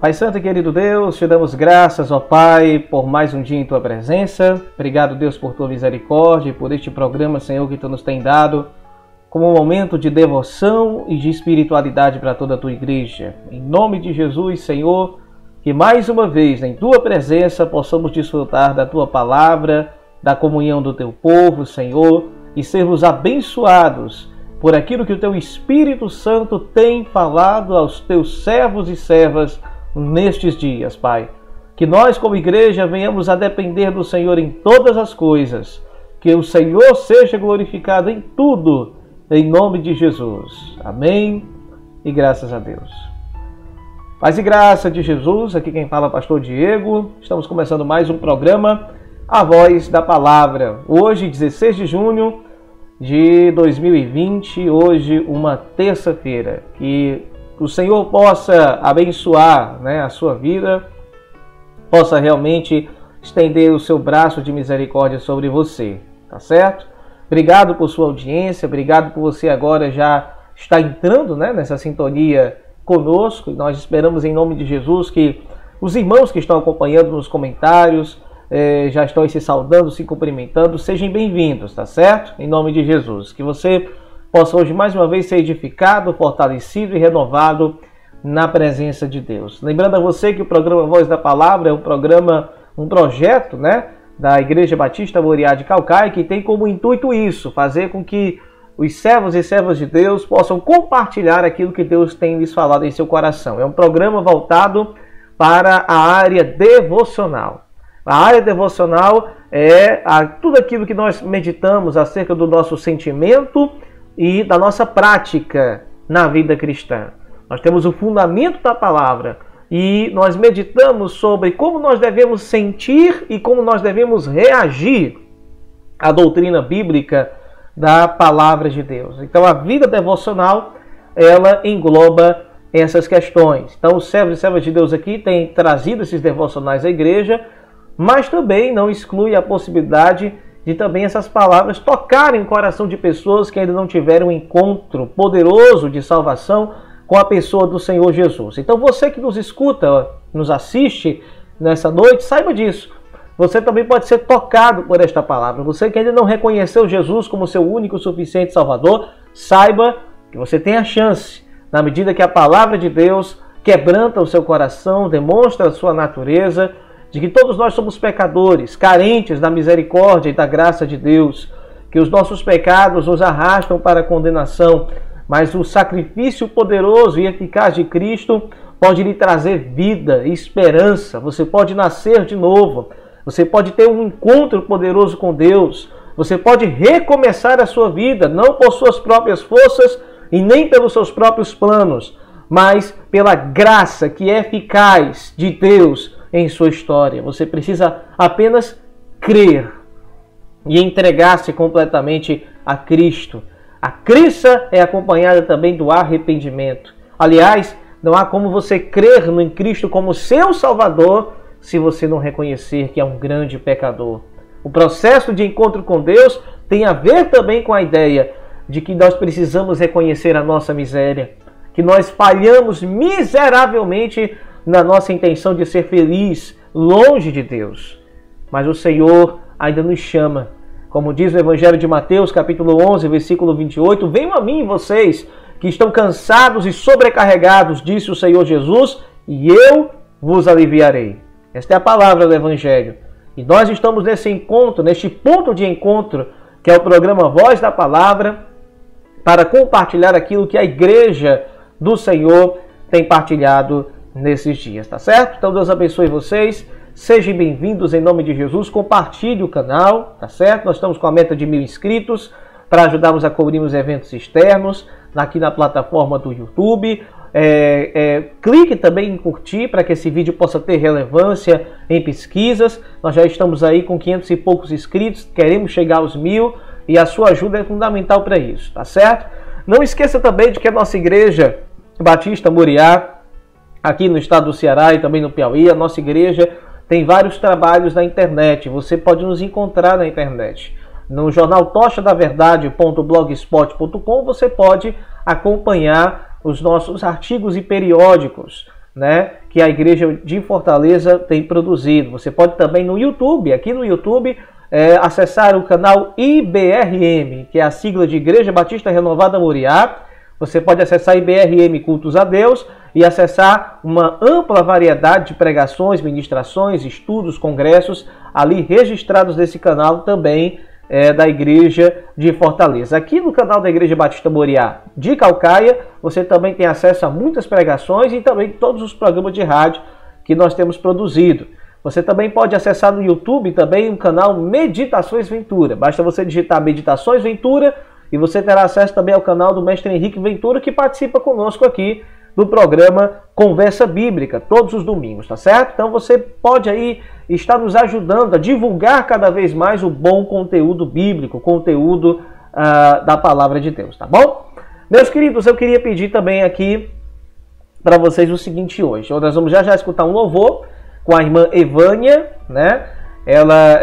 Pai Santo e querido Deus, te damos graças, ó Pai, por mais um dia em Tua presença. Obrigado, Deus, por Tua misericórdia e por este programa, Senhor, que Tu nos tem dado como um momento de devoção e de espiritualidade para toda a Tua igreja. Em nome de Jesus, Senhor, que mais uma vez, em Tua presença, possamos desfrutar da Tua palavra, da comunhão do Teu povo, Senhor, e sermos abençoados por aquilo que o Teu Espírito Santo tem falado aos Teus servos e servas nestes dias, Pai. Que nós, como igreja, venhamos a depender do Senhor em todas as coisas. Que o Senhor seja glorificado em tudo, em nome de Jesus. Amém e graças a Deus. Paz e graça de Jesus, aqui quem fala é o pastor Diego. Estamos começando mais um programa, A Voz da Palavra. Hoje, 16 de junho de 2020, hoje uma terça-feira. Que o Senhor possa abençoar, a sua vida, possa realmente estender o seu braço de misericórdia sobre você, tá certo? Obrigado por sua audiência, obrigado por você agora já estar entrando nessa sintonia conosco. Nós esperamos em nome de Jesus que os irmãos que estão acompanhando nos comentários, já estão aí se saudando, se cumprimentando, sejam bem-vindos, tá certo? Em nome de Jesus, que você possa hoje mais uma vez ser edificado, fortalecido e renovado na presença de Deus. Lembrando a você que o programa Voz da Palavra é um projeto, da Igreja Batista Moriá de Caucaia, que tem como intuito isso, fazer com que os servos e servas de Deus possam compartilhar aquilo que Deus tem lhes falado em seu coração. É um programa voltado para a área devocional. A área devocional é tudo aquilo que nós meditamos acerca do nosso sentimento e da nossa prática na vida cristã. Nós temos o fundamento da palavra e nós meditamos sobre como nós devemos sentir e como nós devemos reagir à doutrina bíblica da palavra de Deus. Então a vida devocional, ela engloba essas questões. Então os servos e servas de Deus aqui têm trazido esses devocionais à igreja, mas também não exclui a possibilidade de também essas palavras tocarem o coração de pessoas que ainda não tiveram um encontro poderoso de salvação com a pessoa do Senhor Jesus. Então você que nos escuta, nos assiste nessa noite, saiba disso. Você também pode ser tocado por esta palavra. Você que ainda não reconheceu Jesus como seu único e suficiente Salvador, saiba que você tem a chance, na medida que a palavra de Deus quebranta o seu coração, demonstra a sua natureza, de que todos nós somos pecadores, carentes da misericórdia e da graça de Deus, que os nossos pecados nos arrastam para a condenação, mas o sacrifício poderoso e eficaz de Cristo pode lhe trazer vida e esperança. Você pode nascer de novo, você pode ter um encontro poderoso com Deus, você pode recomeçar a sua vida, não por suas próprias forças e nem pelos seus próprios planos, mas pela graça que é eficaz de Deus em sua história. Você precisa apenas crer e entregar-se completamente a Cristo. A crença é acompanhada também do arrependimento. Aliás, não há como você crer em Cristo como seu Salvador se você não reconhecer que é um grande pecador. O processo de encontro com Deus tem a ver também com a ideia de que nós precisamos reconhecer a nossa miséria, que nós falhamos miseravelmente na nossa intenção de ser feliz longe de Deus. Mas o Senhor ainda nos chama. Como diz o Evangelho de Mateus, capítulo 11, versículo 28, venham a mim vocês que estão cansados e sobrecarregados, disse o Senhor Jesus, e eu vos aliviarei. Esta é a palavra do Evangelho. E nós estamos nesse encontro, neste ponto de encontro, que é o programa Voz da Palavra, para compartilhar aquilo que a igreja do Senhor tem partilhado nesses dias, tá certo? Então Deus abençoe vocês, sejam bem-vindos em nome de Jesus, compartilhe o canal, tá certo? Nós estamos com a meta de 1000 inscritos para ajudarmos a cobrir os eventos externos aqui na plataforma do YouTube. Clique também em curtir para que esse vídeo possa ter relevância em pesquisas. Nós já estamos aí com 500 e poucos inscritos, queremos chegar aos 1000 e a sua ajuda é fundamental para isso, tá certo? Não esqueça também de que a nossa igreja Batista Moriá, aqui no estado do Ceará e também no Piauí, a nossa igreja tem vários trabalhos na internet. Você pode nos encontrar na internet. No jornal tochadaverdade.blogspot.com você pode acompanhar os nossos artigos e periódicos né, que a Igreja de Fortaleza tem produzido. Você pode também no YouTube, aqui no YouTube, acessar o canal IBRM, que é a sigla de Igreja Batista Renovada Moriá. Você pode acessar IBRM Cultos a Deus e acessar uma ampla variedade de pregações, ministrações, estudos, congressos, ali registrados nesse canal também da Igreja de Fortaleza. Aqui no canal da Igreja Batista Moriá de Caucaia, você também tem acesso a muitas pregações e também todos os programas de rádio que nós temos produzido. Você também pode acessar no YouTube também o canal Meditações Ventura. Basta você digitar Meditações Ventura e você terá acesso também ao canal do Mestre Henrique Ventura, que participa conosco aqui do programa Conversa Bíblica, todos os domingos, tá certo? Então você pode aí estar nos ajudando a divulgar cada vez mais o bom conteúdo bíblico, conteúdo da Palavra de Deus, tá bom? Meus queridos, eu queria pedir também aqui para vocês o seguinte hoje. Nós vamos já escutar um louvor com a irmã Evânia, né? Ela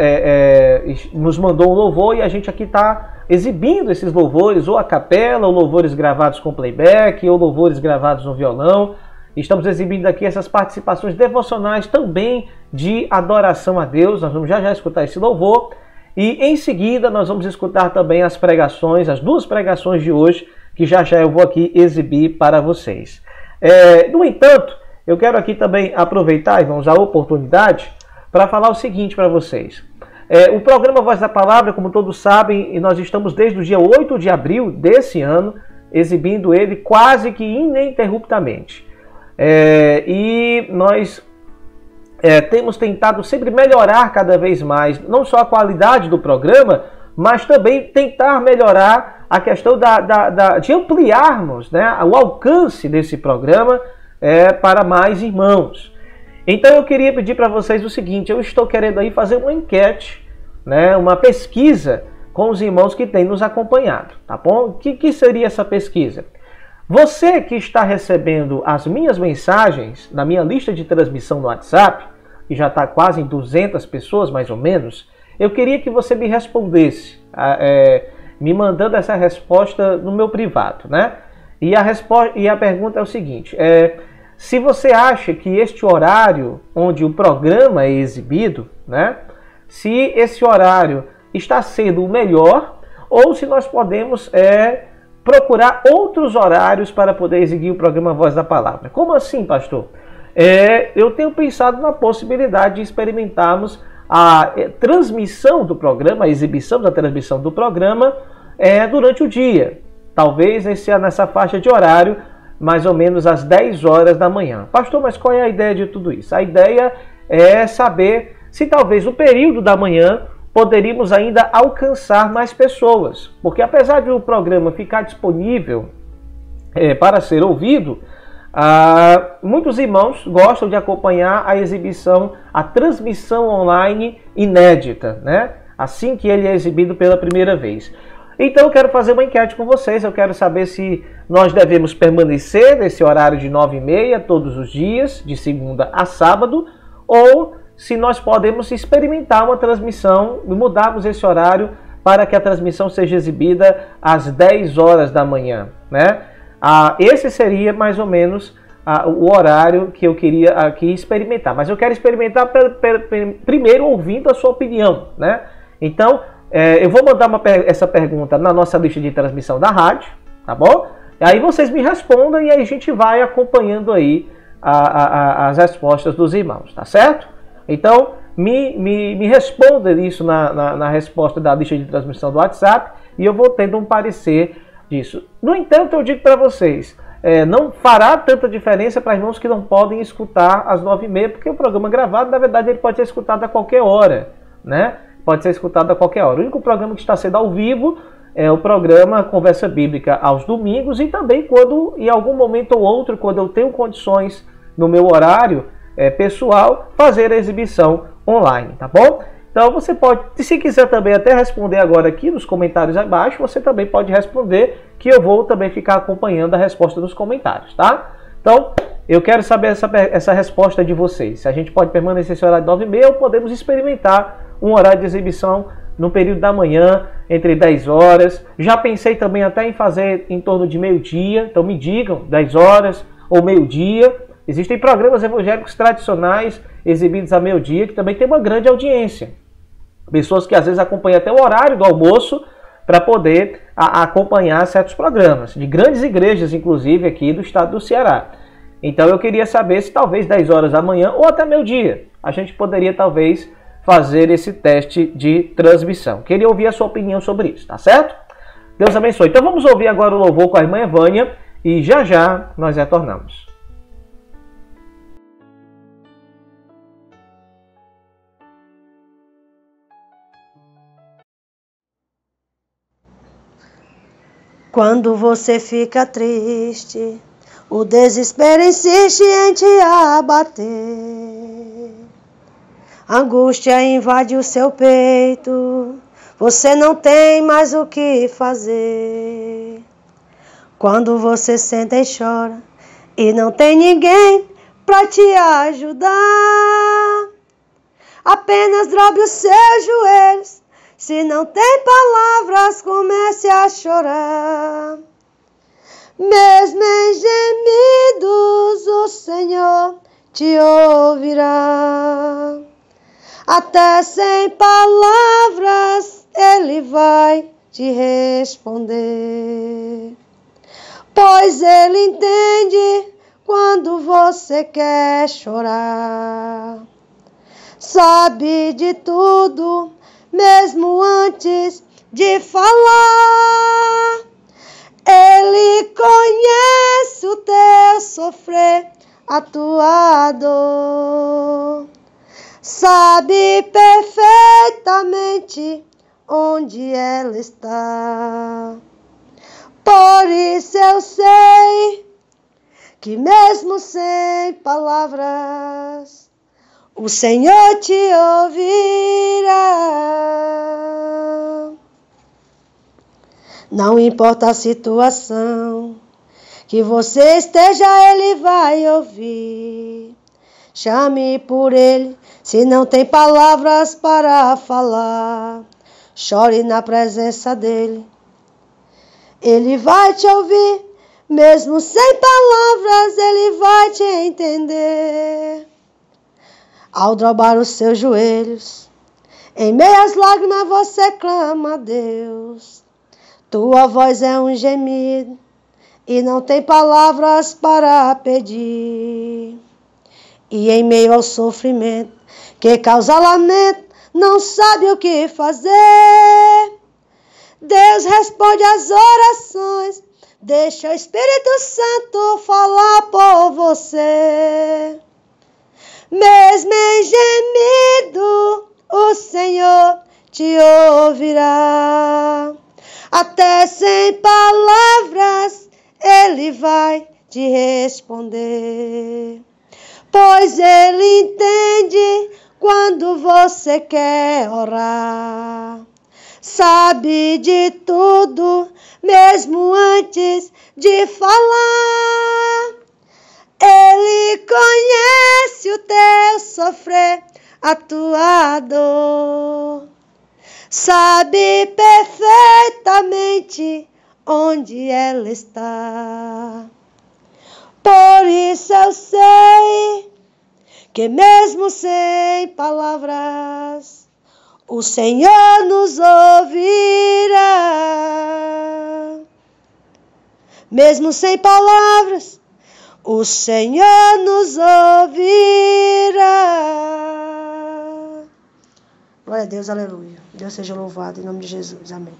nos mandou um louvor e a gente aqui está exibindo esses louvores, ou a capela, ou louvores gravados com playback, ou louvores gravados no violão. Estamos exibindo aqui essas participações devocionais também de adoração a Deus. Nós vamos já escutar esse louvor. E em seguida nós vamos escutar também as pregações, as duas pregações de hoje, que já eu vou aqui exibir para vocês. No entanto, eu quero aqui também aproveitar, irmãos, a oportunidade para falar o seguinte para vocês. O programa Voz da Palavra, como todos sabem, nós estamos desde o dia 8 de abril desse ano, exibindo ele quase que ininterruptamente. E nós temos tentado sempre melhorar cada vez mais, não só a qualidade do programa, mas também tentar melhorar a questão de ampliarmos, né, o alcance desse programa para mais irmãos. Então eu queria pedir para vocês o seguinte, eu estou querendo aí fazer uma enquete, né, uma pesquisa com os irmãos que têm nos acompanhado, tá bom? O que seria essa pesquisa? Você que está recebendo as minhas mensagens na minha lista de transmissão no WhatsApp, que já está quase em 200 pessoas mais ou menos, eu queria que você me respondesse, me mandando essa resposta no meu privado, né? E a pergunta é o seguinte, se você acha que este horário onde o programa é exibido, né, se esse horário está sendo o melhor, ou se nós podemos procurar outros horários para poder exibir o programa Voz da Palavra. Como assim, pastor? Eu tenho pensado na possibilidade de experimentarmos a transmissão do programa, a exibição da transmissão do programa durante o dia. Talvez nessa faixa de horário, mais ou menos às 10 horas da manhã. Pastor, mas qual é a ideia de tudo isso? A ideia é saber se talvez no período da manhã poderíamos ainda alcançar mais pessoas. Porque apesar de o programa ficar disponível para ser ouvido, muitos irmãos gostam de acompanhar a exibição, a transmissão online inédita, né? Assim que ele é exibido pela primeira vez. Então eu quero fazer uma enquete com vocês, eu quero saber se nós devemos permanecer nesse horário de 9h30 todos os dias, de segunda a sábado, ou se nós podemos experimentar uma transmissão e mudarmos esse horário para que a transmissão seja exibida às 10 horas da manhã, né? Esse seria mais ou menos o horário que eu queria aqui experimentar, mas eu quero experimentar primeiro ouvindo a sua opinião, né? Então, eu vou mandar essa pergunta na nossa lista de transmissão da rádio, tá bom? Aí vocês me respondam e aí a gente vai acompanhando aí as respostas dos irmãos, tá certo? Então, me responda isso na resposta da lista de transmissão do WhatsApp e eu vou tendo um parecer disso. No entanto, eu digo para vocês, não fará tanta diferença para irmãos que não podem escutar às 9h30, porque o programa gravado, na verdade, ele pode ser escutado a qualquer hora, né? Pode ser escutado a qualquer hora. O único programa que está sendo ao vivo é o programa Conversa Bíblica aos domingos e também quando, em algum momento ou outro, quando eu tenho condições no meu horário pessoal, fazer a exibição online, tá bom? Então você pode, se quiser também até responder agora aqui nos comentários abaixo, você também pode responder, que eu vou também ficar acompanhando a resposta nos comentários, tá? Então, eu quero saber essa resposta de vocês. Se a gente pode permanecer esse horário de 9h30 ou podemos experimentar um horário de exibição no período da manhã, entre 10 horas. Já pensei também até em fazer em torno de meio-dia, então me digam, 10 horas ou meio-dia, Existem programas evangélicos tradicionais exibidos a meio-dia que também tem uma grande audiência. Pessoas que às vezes acompanham até o horário do almoço para poder acompanhar certos programas, de grandes igrejas, inclusive aqui do estado do Ceará. Então eu queria saber se talvez 10 horas da manhã ou até meio-dia a gente poderia talvez fazer esse teste de transmissão. Queria ouvir a sua opinião sobre isso, tá certo? Deus abençoe. Então vamos ouvir agora o louvor com a irmã Evânia e já já nós retornamos. Quando você fica triste, o desespero insiste em te abater. A angústia invade o seu peito, você não tem mais o que fazer. Quando você senta e chora e não tem ninguém para te ajudar, apenas dobre os seus joelhos. Se não tem palavras, comece a chorar. Mesmo em gemidos, o Senhor te ouvirá. Até sem palavras, Ele vai te responder. Pois Ele entende quando você quer chorar. Sabe de tudo, mesmo antes de falar. Ele conhece o teu sofrer, a tua dor. Sabe perfeitamente onde ela está. Por isso eu sei que mesmo sem palavras, o Senhor te ouvirá. Não importa a situação que você esteja, Ele vai ouvir. Chame por Ele, se não tem palavras para falar. Chore na presença dEle. Ele vai te ouvir, mesmo sem palavras, Ele vai te entender. Ao dobrar os seus joelhos, em meias lágrimas você clama a Deus. Tua voz é um gemido e não tem palavras para pedir. E em meio ao sofrimento que causa lamento, não sabe o que fazer. Deus responde às orações, deixa o Espírito Santo falar por você. Mesmo em gemido, o Senhor te ouvirá. Até sem palavras, Ele vai te responder. Pois Ele entende quando você quer orar. Sabe de tudo, mesmo antes de falar. Ele conhece o teu sofrer, a tua dor. Sabe perfeitamente onde ela está. Por isso eu sei que mesmo sem palavras, o Senhor nos ouvirá. Mesmo sem palavras, o Senhor nos ouvirá. Glória a Deus, aleluia. Deus seja louvado em nome de Jesus. Amém.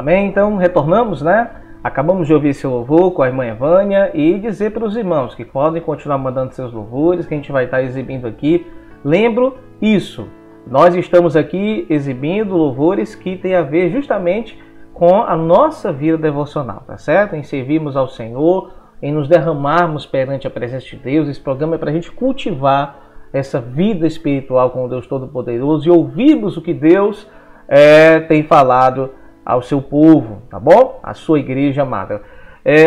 Amém? Então, retornamos, né? Acabamos de ouvir esse louvor com a irmã Evânia e dizer para os irmãos que podem continuar mandando seus louvores, que a gente vai estar exibindo aqui. Lembro isso, nós estamos aqui exibindo louvores que têm a ver justamente com a nossa vida devocional, tá certo? Em servirmos ao Senhor, em nos derramarmos perante a presença de Deus. Esse programa é para a gente cultivar essa vida espiritual com o Deus Todo-Poderoso e ouvirmos o que Deus tem falado ao seu povo, tá bom? A sua igreja amada.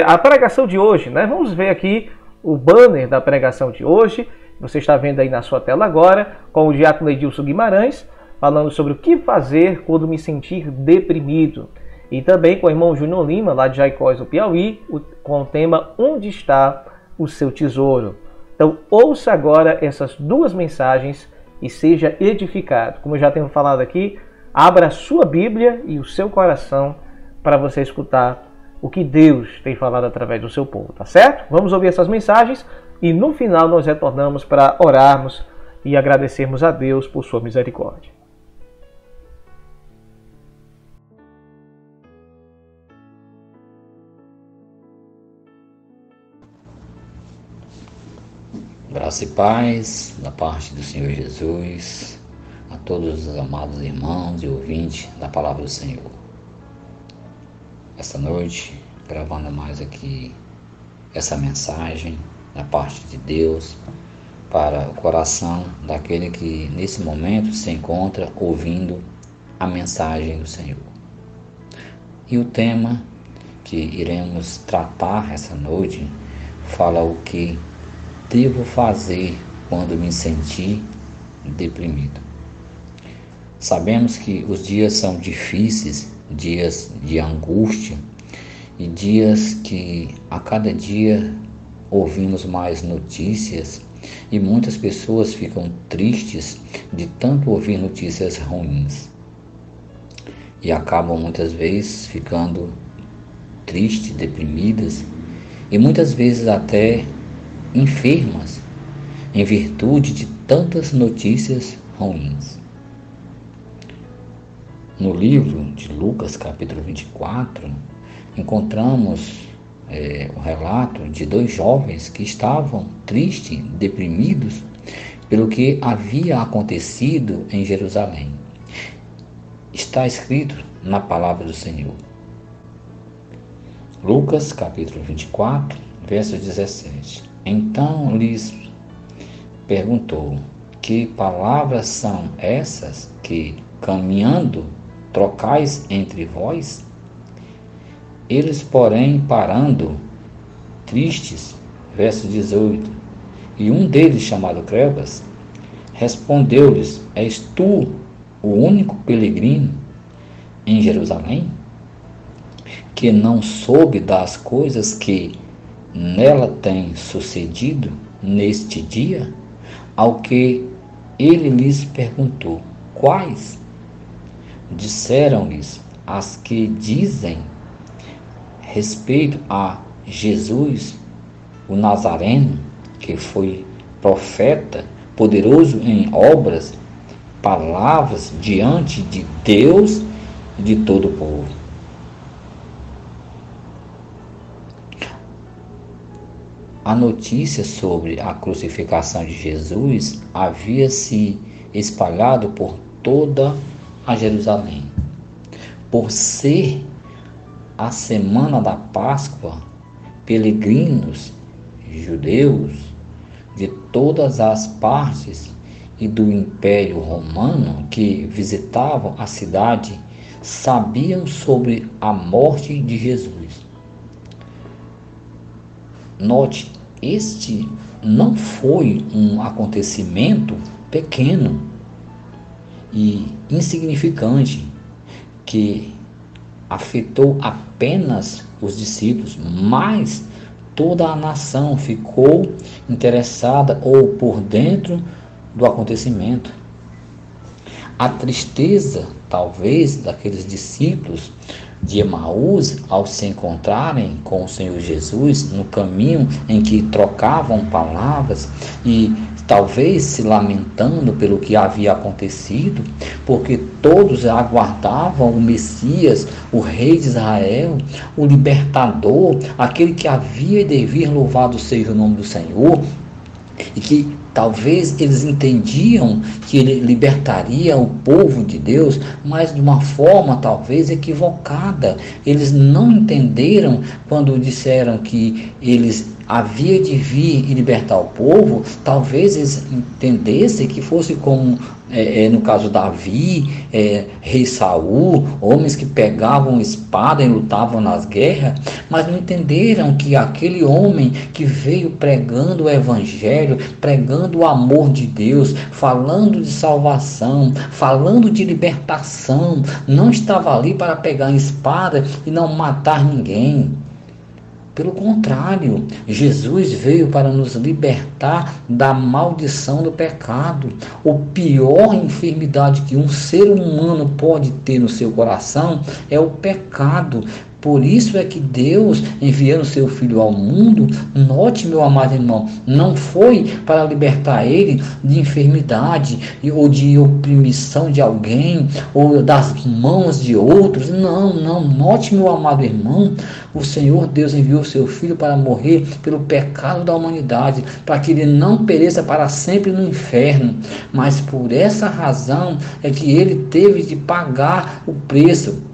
A pregação de hoje, né? Vamos ver aqui o banner da pregação de hoje. Você está vendo aí na sua tela agora, com o diácono Edilson Guimarães, falando sobre o que fazer quando me sentir deprimido. E também com o irmão Júnior Lima, lá de Jaicós, do Piauí, com o tema Onde está o seu tesouro? Então, ouça agora essas duas mensagens e seja edificado. Como eu já tenho falado aqui, abra a sua Bíblia e o seu coração para você escutar o que Deus tem falado através do seu povo, tá certo? Vamos ouvir essas mensagens e no final nós retornamos para orarmos e agradecermos a Deus por sua misericórdia. Graça e paz da parte do Senhor Jesus a todos os amados irmãos e ouvintes da Palavra do Senhor. Esta noite, gravando mais aqui essa mensagem da parte de Deus para o coração daquele que nesse momento se encontra ouvindo a mensagem do Senhor. E o tema que iremos tratar essa noite fala o que devo fazer quando me sentir deprimido. Sabemos que os dias são difíceis, dias de angústia e dias que a cada dia ouvimos mais notícias e muitas pessoas ficam tristes de tanto ouvir notícias ruins e acabam muitas vezes ficando tristes, deprimidas e muitas vezes até enfermas em virtude de tantas notícias ruins. No livro de Lucas, capítulo 24, encontramos o relato de dois jovens que estavam tristes, deprimidos, pelo que havia acontecido em Jerusalém. Está escrito na palavra do Senhor. Lucas, capítulo 24, verso 17. Então lhes perguntou: que palavras são essas que, caminhando, trocais entre vós? Eles, porém, parando, tristes, verso 18, e um deles, chamado Cleofas, respondeu-lhes: és tu o único peregrino em Jerusalém, que não soube das coisas que nela tem sucedido neste dia? Ao que ele lhes perguntou: quais? Disseram-lhes as que dizem respeito a Jesus, o Nazareno, que foi profeta, poderoso em obras, palavras diante de Deus e de todo o povo. A notícia sobre a crucificação de Jesus havia se espalhado por toda a Jerusalém. Por ser a semana da Páscoa, peregrinos judeus de todas as partes e do Império Romano que visitavam a cidade sabiam sobre a morte de Jesus. Note, este não foi um acontecimento pequeno e insignificante que afetou apenas os discípulos, mas toda a nação ficou interessada ou por dentro do acontecimento. A tristeza, talvez, daqueles discípulos de Emaús ao se encontrarem com o Senhor Jesus no caminho em que trocavam palavras e talvez se lamentando pelo que havia acontecido, porque todos aguardavam o Messias, o Rei de Israel, o Libertador, aquele que havia de vir, louvado seja o nome do Senhor, e que talvez eles entendiam que ele libertaria o povo de Deus, mas de uma forma talvez equivocada. Eles não entenderam quando disseram que eles havia de vir e libertar o povo, talvez eles entendessem que fosse como, no caso Davi, rei Saul, homens que pegavam espada e lutavam nas guerras, mas não entenderam que aquele homem que veio pregando o evangelho, pregando o amor de Deus, falando de salvação, falando de libertação, não estava ali para pegar a espada e não matar ninguém. Pelo contrário, Jesus veio para nos libertar da maldição do pecado. A pior enfermidade que um ser humano pode ter no seu coração é o pecado. Por isso é que Deus, enviando seu Filho ao mundo, note, meu amado irmão, não foi para libertar ele de enfermidade ou de opressão de alguém ou das mãos de outros. Não, note, meu amado irmão, o Senhor Deus enviou seu Filho para morrer pelo pecado da humanidade, para que ele não pereça para sempre no inferno. Mas por essa razão é que ele teve de pagar o preço,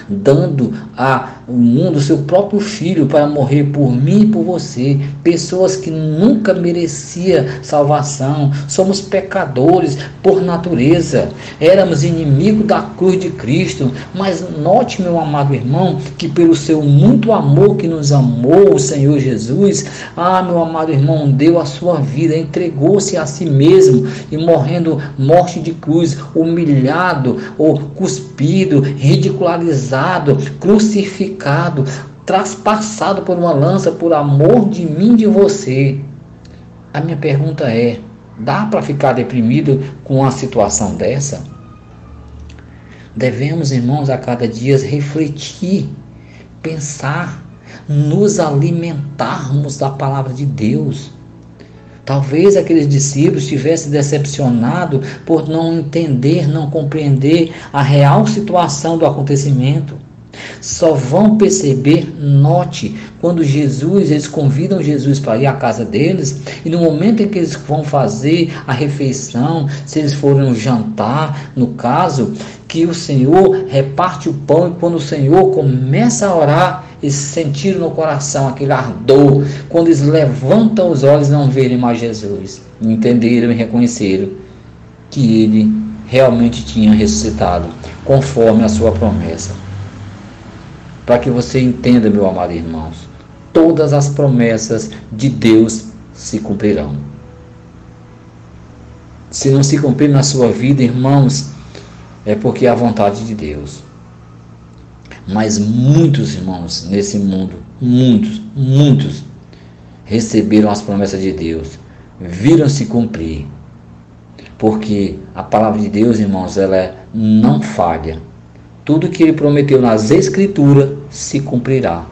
dando ao mundo seu próprio filho para morrer por mim e por você, pessoas que nunca mereciam salvação. Somos pecadores por natureza, éramos inimigos da cruz de Cristo, mas note, meu amado irmão, que pelo seu muito amor que nos amou, o Senhor Jesus, meu amado irmão, deu a sua vida, entregou-se a si mesmo e morrendo morte de cruz, humilhado ou cuspido, ridicularizado, crucificado, traspassado por uma lança por amor de mim e de você. A minha pergunta é: dá para ficar deprimido com uma situação dessa? Devemos, irmãos, a cada dia refletir, pensar, nos alimentarmos da palavra de Deus. Talvez aqueles discípulos estivessem decepcionados por não entender, não compreender a real situação do acontecimento. Só vão perceber, note, quando eles convidam Jesus para ir à casa deles, e no momento em que eles vão fazer a refeição, se eles forem jantar, no caso, que o Senhor reparte o pão, e quando o Senhor começa a orar, eles sentiram no coração aquele ardor. Quando eles levantam os olhos, não verem mais Jesus, entenderam e reconheceram que ele realmente tinha ressuscitado, conforme a sua promessa. Para que você entenda, meu amado irmãos, todas as promessas de Deus se cumprirão. Se não se cumprir na sua vida, irmãos, é porque é a vontade de Deus. Mas muitos irmãos nesse mundo, muitos receberam as promessas de Deus, viram-se cumprir. Porque a palavra de Deus, irmãos, ela não falha. Tudo que ele prometeu nas Escrituras se cumprirá.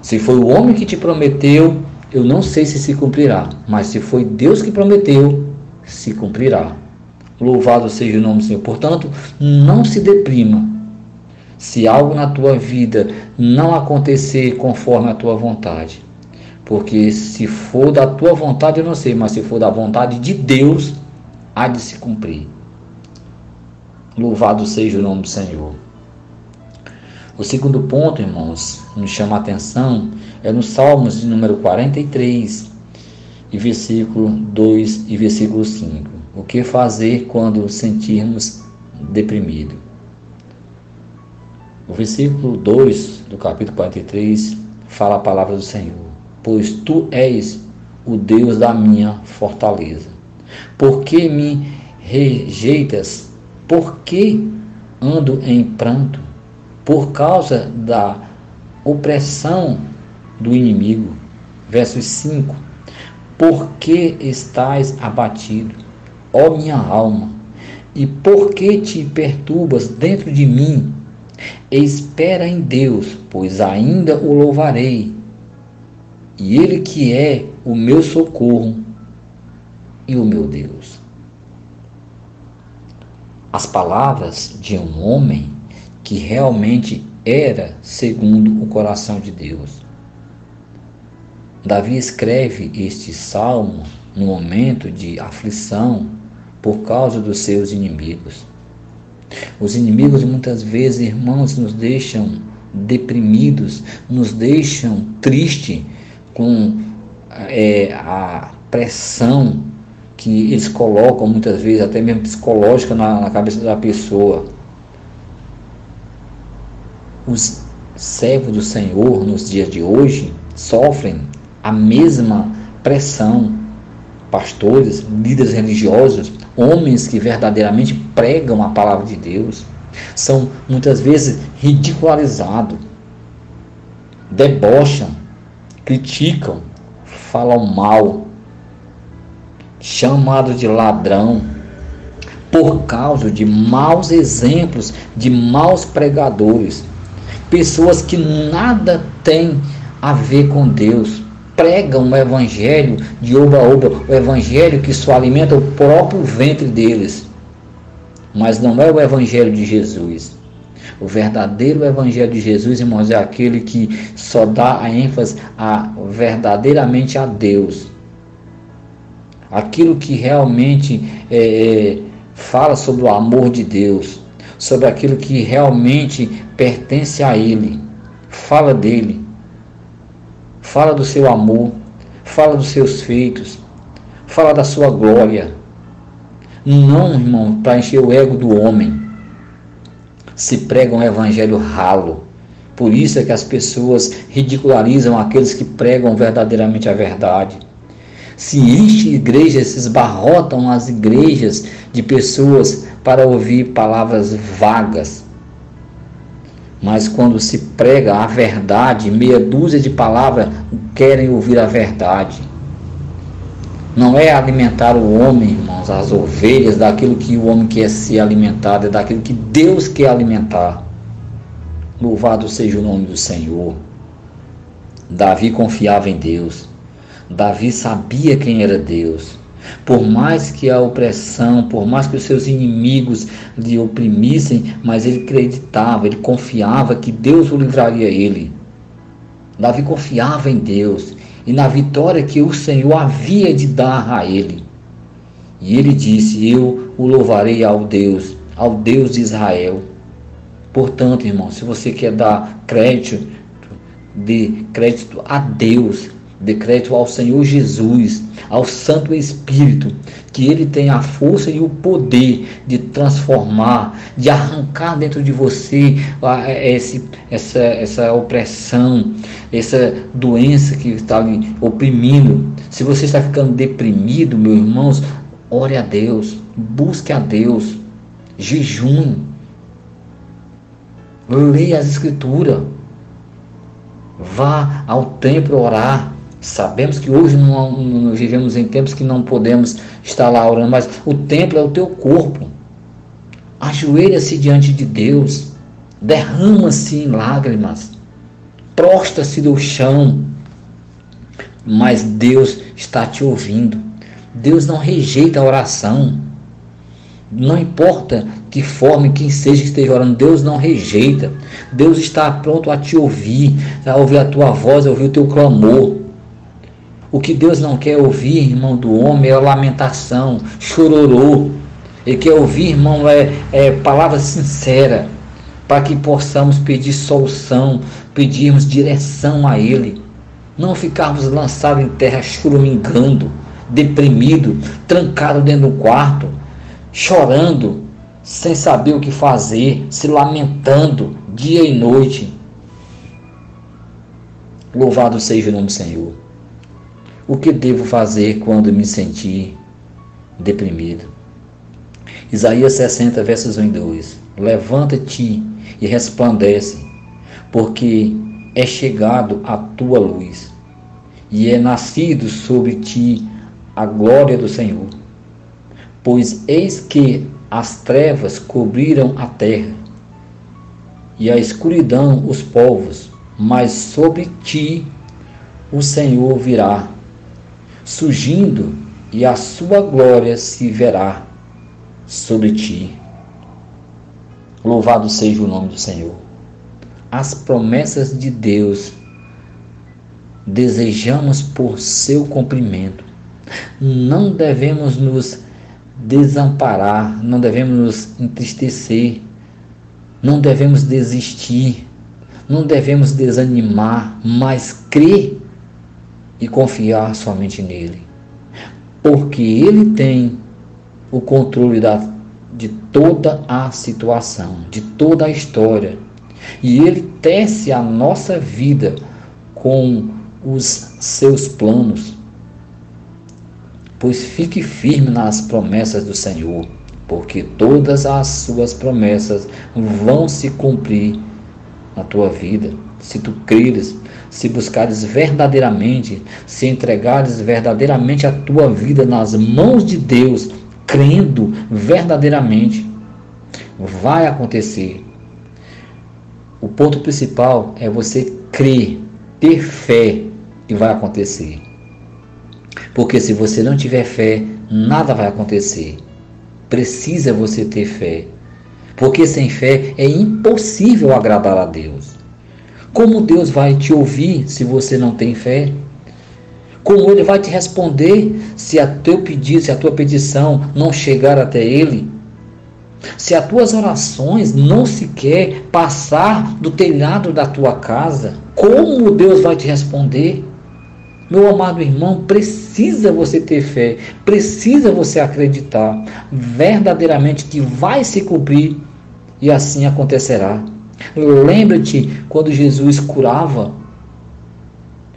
Se foi o homem que te prometeu, eu não sei se cumprirá. Mas se foi Deus que prometeu, se cumprirá. Louvado seja o nome do Senhor. Portanto, não se deprima se algo na tua vida não acontecer conforme a tua vontade. Porque se for da tua vontade, eu não sei, mas se for da vontade de Deus, há de se cumprir. Louvado seja o nome do Senhor. O segundo ponto, irmãos, que nos chama a atenção, é no Salmos de número 43, e versículo 2 e versículo 5. O que fazer quando sentirmos deprimido? O versículo 2 do capítulo 43 fala a palavra do Senhor. Pois tu és o Deus da minha fortaleza. Por que me rejeitas? Por que ando em pranto? Por causa da opressão do inimigo. Versos 5. Por que estás abatido, ó minha alma? E por que te perturbas dentro de mim? Espera em Deus, pois ainda o louvarei. E Ele que é o meu socorro e o meu Deus. As palavras de um homem que realmente era segundo o coração de Deus. Davi escreve este salmo no momento de aflição por causa dos seus inimigos. Os inimigos muitas vezes, irmãos, nos deixam deprimidos, nos deixam tristes com a pressão que eles colocam muitas vezes, até mesmo psicológica, na cabeça da pessoa. Os servos do Senhor nos dias de hoje sofrem a mesma pressão. Pastores, líderes religiosos, homens que verdadeiramente pregam a palavra de Deus, são muitas vezes ridicularizados, debocham, criticam, falam mal, chamados de ladrão, por causa de maus exemplos, de maus pregadores, pessoas que nada têm a ver com Deus, pregam o evangelho de oba-oba, o evangelho que só alimenta o próprio ventre deles, mas não é o evangelho de Jesus. O verdadeiro evangelho de Jesus, irmãos, é aquele que só dá a ênfase verdadeiramente a Deus, aquilo que realmente fala sobre o amor de Deus, sobre aquilo que realmente pertence a Ele, fala dele, fala do seu amor, fala dos seus feitos, fala da sua glória. Não, irmão, para encher o ego do homem. Se prega um evangelho ralo. Por isso é que as pessoas ridicularizam aqueles que pregam verdadeiramente a verdade. Se enchem igrejas, se esbarrotam as igrejas de pessoas para ouvir palavras vagas. Mas quando se prega a verdade, meia dúzia de palavras querem ouvir a verdade. Não é alimentar o homem, irmãos, as ovelhas, daquilo que o homem quer ser alimentado, é daquilo que Deus quer alimentar. Louvado seja o nome do Senhor. Davi confiava em Deus. Davi sabia quem era Deus. Por mais que a opressão, por mais que os seus inimigos lhe oprimissem, mas ele acreditava, ele confiava que Deus o livraria ele. Davi confiava em Deus e na vitória que o Senhor havia de dar a ele. E ele disse: eu o louvarei ao Deus de Israel. Portanto, irmão, se você quer dar crédito, dê crédito a Deus, dê crédito ao Senhor Jesus, ao Santo Espírito, que Ele tem a força e o poder de transformar, de arrancar dentro de você essa opressão, essa doença que está lhe oprimindo. Se você está ficando deprimido, meus irmãos, ore a Deus, busque a Deus, jejune, leia as Escrituras, vá ao templo orar. Sabemos que hoje não vivemos em tempos que não podemos estar lá orando, mas o templo é o teu corpo. Ajoelha-se diante de Deus, derrama-se em lágrimas, prostra-se no chão, mas Deus está te ouvindo. Deus não rejeita a oração. Não importa que forma, quem seja que esteja orando, Deus não rejeita. Deus está pronto a te ouvir, a ouvir a tua voz, a ouvir o teu clamor. O que Deus não quer ouvir, irmão, do homem é a lamentação, chororô. Ele quer ouvir, irmão, palavra sincera, para que possamos pedir solução, pedirmos direção a Ele. Não ficarmos lançados em terra choramingando, deprimido, trancado dentro do quarto, chorando, sem saber o que fazer, se lamentando dia e noite. Louvado seja o nome do Senhor. O que devo fazer quando me sentir deprimido? Isaías 60, versos 1 e 2. Levanta-te e resplandece, porque é chegado a tua luz, e é nascido sobre ti a glória do Senhor. Pois eis que as trevas cobriram a terra, e a escuridão os povos, mas sobre ti o Senhor virá, surgindo, e a sua glória se verá sobre ti. Louvado seja o nome do Senhor. As promessas de Deus desejamos por seu cumprimento. Não devemos nos desamparar, não devemos nos entristecer, não devemos desistir, não devemos desanimar, mas crer e confiar somente nele, porque ele tem o controle de toda a situação, de toda a história, e ele tece a nossa vida com os seus planos. Pois fique firme nas promessas do Senhor, porque todas as suas promessas vão se cumprir na tua vida, se tu creres, se buscares verdadeiramente, se entregares verdadeiramente a tua vida nas mãos de Deus, crendo verdadeiramente, vai acontecer. O ponto principal é você crer, ter fé, e vai acontecer. Porque se você não tiver fé, nada vai acontecer. Precisa você ter fé. Porque sem fé é impossível agradar a Deus. Como Deus vai te ouvir se você não tem fé? Como Ele vai te responder se a teu pedido, se a tua petição não chegar até Ele? Se as tuas orações não sequer passar do telhado da tua casa, como Deus vai te responder? Meu amado irmão, precisa você ter fé, precisa você acreditar verdadeiramente que vai se cumprir e assim acontecerá. Lembra-te quando Jesus curava,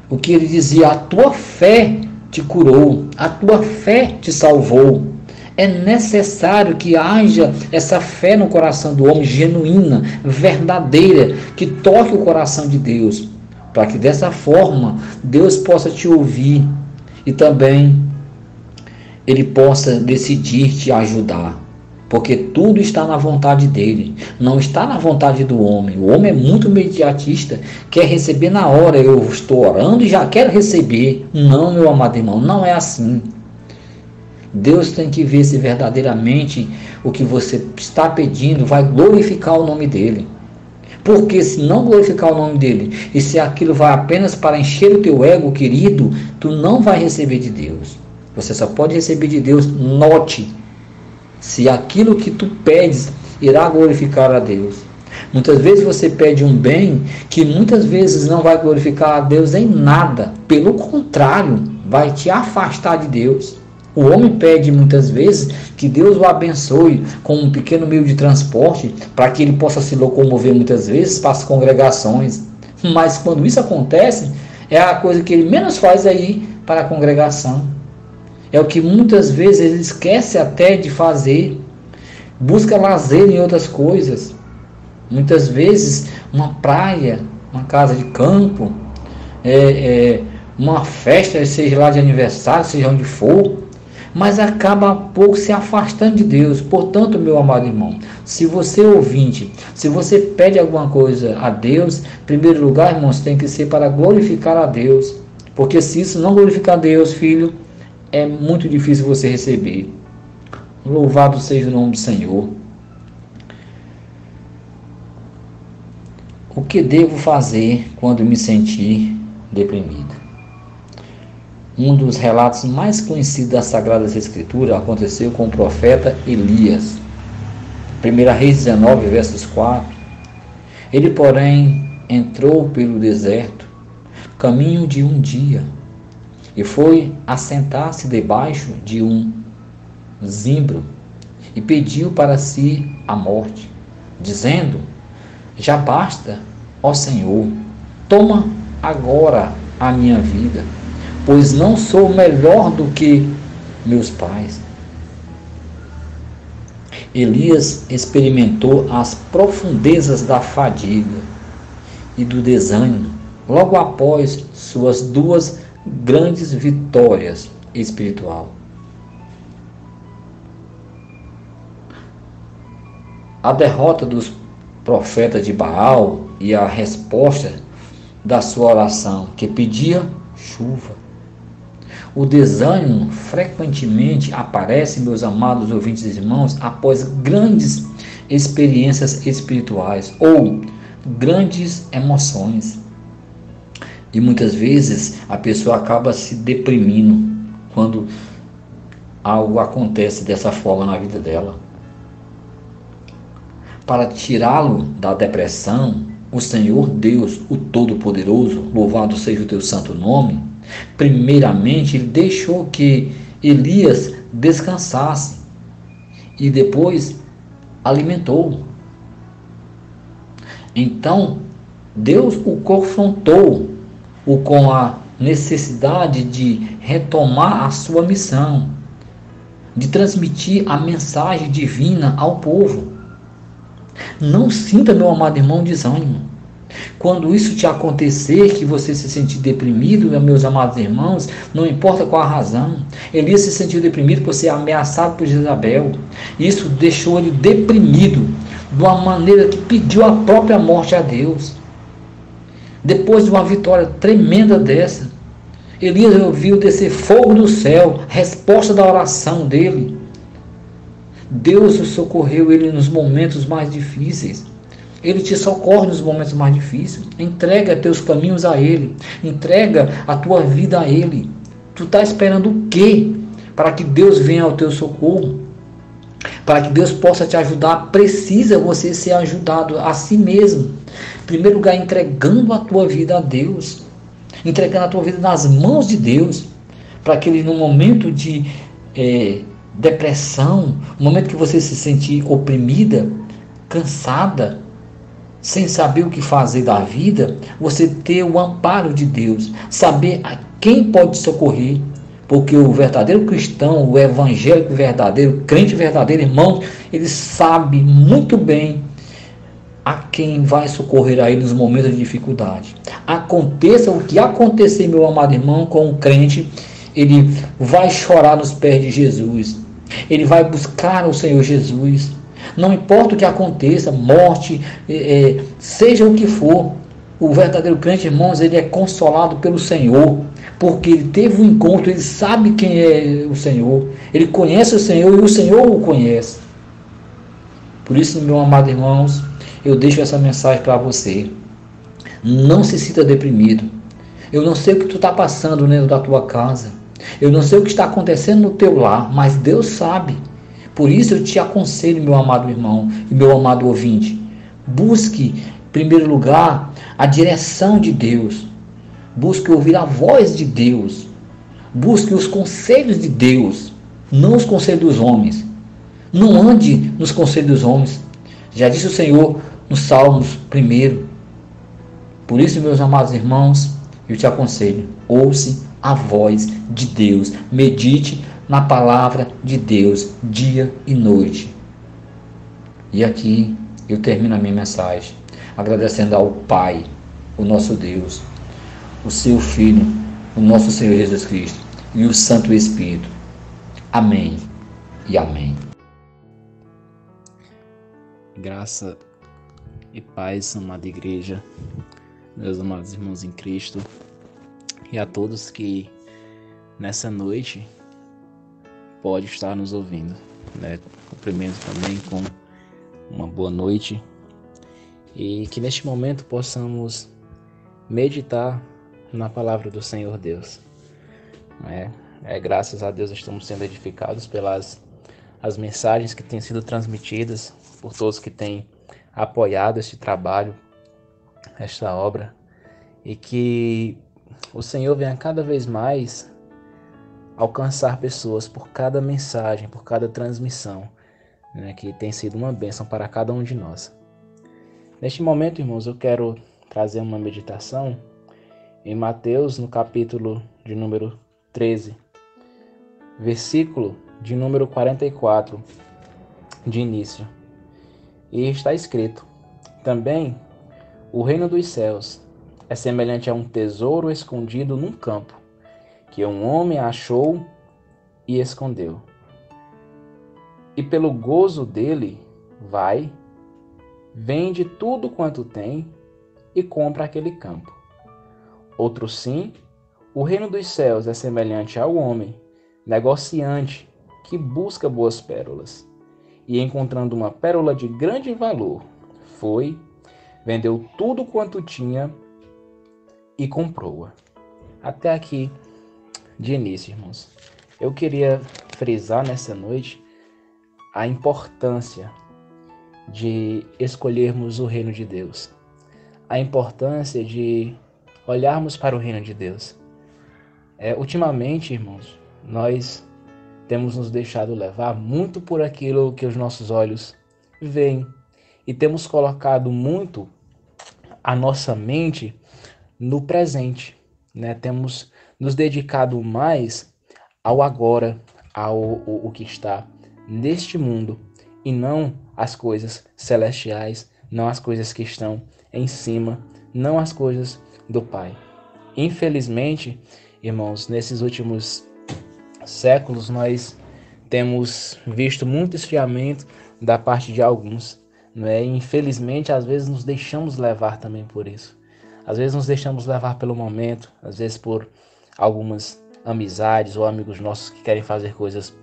o que ele dizia: a tua fé te curou, a tua fé te salvou. É necessário que haja essa fé no coração do homem, genuína, verdadeira, que toque o coração de Deus, para que dessa forma Deus possa te ouvir e também Ele possa decidir te ajudar. Porque tudo está na vontade dele, não está na vontade do homem. O homem é muito imediatista, quer receber na hora. Eu estou orando e já quero receber. Não, meu amado irmão, não é assim. Deus tem que ver se verdadeiramente o que você está pedindo vai glorificar o nome dele. Porque se não glorificar o nome dele, e se aquilo vai apenas para encher o teu ego, querido, tu não vai receber de Deus. Você só pode receber de Deus, note, se aquilo que tu pedes irá glorificar a Deus. Muitas vezes você pede um bem que muitas vezes não vai glorificar a Deus em nada. Pelo contrário, vai te afastar de Deus. O homem pede muitas vezes que Deus o abençoe com um pequeno meio de transporte para que ele possa se locomover muitas vezes para as congregações. Mas quando isso acontece, é a coisa que ele menos faz aí para a congregação. É o que muitas vezes ele esquece até de fazer. Busca lazer em outras coisas. Muitas vezes uma praia, uma casa de campo, uma festa, seja lá de aniversário, seja onde for, mas acaba pouco se afastando de Deus. Portanto, meu amado irmão, se você ouvinte, se você pede alguma coisa a Deus, em primeiro lugar, irmãos, tem que ser para glorificar a Deus. Porque se isso não glorificar a Deus, filho, é muito difícil você receber. Louvado seja o nome do Senhor. O que devo fazer quando me sentir deprimido? Um dos relatos mais conhecidos das Sagradas Escrituras aconteceu com o profeta Elias. 1 Reis 19, versos 4. Ele, porém, entrou pelo deserto, caminho de um dia, e foi assentar-se debaixo de um zimbro, e pediu para si a morte, dizendo: já basta, ó Senhor, toma agora a minha vida, pois não sou melhor do que meus pais. Elias experimentou as profundezas da fadiga e do desânimo logo após suas duas grandes vitórias espirituais. A derrota dos profetas de Baal e a resposta da sua oração, que pedia chuva. O desânimo frequentemente aparece, meus amados ouvintes e irmãos, após grandes experiências espirituais ou grandes emoções. E muitas vezes a pessoa acaba se deprimindo quando algo acontece dessa forma na vida dela. Para tirá-lo da depressão, o Senhor Deus, o Todo-Poderoso, louvado seja o teu santo nome, Primeiramente, ele deixou que Elias descansasse e depois alimentou. Então, Deus o confrontou com a necessidade de retomar a sua missão, de transmitir a mensagem divina ao povo. Não sinta, meu amado irmão, desânimo. Quando isso te acontecer, que você se sentir deprimido, meus amados irmãos, não importa qual a razão. Elias se sentiu deprimido por ser ameaçado por Jezabel. Isso deixou ele deprimido, de uma maneira que pediu a própria morte a Deus. Depois de uma vitória tremenda dessa, Elias ouviu descer fogo do céu, resposta da oração dele. Deus o socorreu ele nos momentos mais difíceis. Ele te socorre nos momentos mais difíceis. Entrega teus caminhos a Ele. Entrega a tua vida a Ele. Tu está esperando o quê? Para que Deus venha ao teu socorro. Para que Deus possa te ajudar, precisa você ser ajudado a si mesmo. Em primeiro lugar, entregando a tua vida a Deus. Entregando a tua vida nas mãos de Deus. Para que Ele, no momento de depressão, no momento que você se sentir oprimida, cansada, sem saber o que fazer da vida, você ter o amparo de Deus, saber a quem pode te socorrer, porque o verdadeiro cristão, o evangélico verdadeiro, o crente verdadeiro, irmão, ele sabe muito bem a quem vai socorrer a ele nos momentos de dificuldade. Aconteça o que acontecer, meu amado irmão, com o crente, ele vai chorar nos pés de Jesus, ele vai buscar o Senhor Jesus. Não importa o que aconteça, morte, seja o que for, o verdadeiro crente, irmãos, ele é consolado pelo Senhor, porque ele teve um encontro, ele sabe quem é o Senhor, ele conhece o Senhor e o Senhor o conhece. Por isso, meu amado irmãos, eu deixo essa mensagem para você. Não se sinta deprimido. Eu não sei o que tu está passando dentro da tua casa, eu não sei o que está acontecendo no teu lar, mas Deus sabe. Por isso eu te aconselho, meu amado irmão e meu amado ouvinte, busque, em primeiro lugar, a direção de Deus. Busque ouvir a voz de Deus. Busque os conselhos de Deus, não os conselhos dos homens. Não ande nos conselhos dos homens. Já disse o Senhor nos Salmos 1. Por isso, meus amados irmãos, eu te aconselho, ouça a voz de Deus. Medite na palavra de Deus, dia e noite. E aqui eu termino a minha mensagem, agradecendo ao Pai, o nosso Deus, o seu Filho, o nosso Senhor Jesus Cristo e o Santo Espírito. Amém e amém. Graça e paz, amada igreja, meus amados irmãos em Cristo, e a todos que nessa noite pode estar nos ouvindo, né? Cumprimento também com uma boa noite e que neste momento possamos meditar na palavra do Senhor Deus. Graças a Deus estamos sendo edificados pelas as mensagens que têm sido transmitidas por todos que têm apoiado este trabalho, esta obra, e que o Senhor venha cada vez mais alcançar pessoas por cada mensagem, por cada transmissão, né, que tem sido uma bênção para cada um de nós. Neste momento, irmãos, eu quero trazer uma meditação em Mateus, no capítulo de número 13, versículo de número 44, de início. E está escrito: também o reino dos céus é semelhante a um tesouro escondido num campo, que um homem achou e escondeu. E pelo gozo dele, vai, vende tudo quanto tem e compra aquele campo. Outro sim, o reino dos céus é semelhante ao homem, negociante, que busca boas pérolas. E encontrando uma pérola de grande valor, foi, vendeu tudo quanto tinha e comprou-a. Até aqui, de início, irmãos, eu queria frisar nessa noite a importância de escolhermos o reino de Deus, a importância de olharmos para o reino de Deus, Ultimamente, irmãos, nós temos nos deixado levar muito por aquilo que os nossos olhos veem e temos colocado muito a nossa mente no presente, né? Temos nos dedicado mais ao agora, ao o que está neste mundo e não às coisas celestiais, não às coisas que estão em cima, não às coisas do Pai. Infelizmente, irmãos, nesses últimos séculos nós temos visto muito esfriamento da parte de alguns, não é? E, infelizmente, às vezes nos deixamos levar também por isso. Às vezes nos deixamos levar pelo momento, às vezes por algumas amizades ou amigos nossos que querem fazer coisas,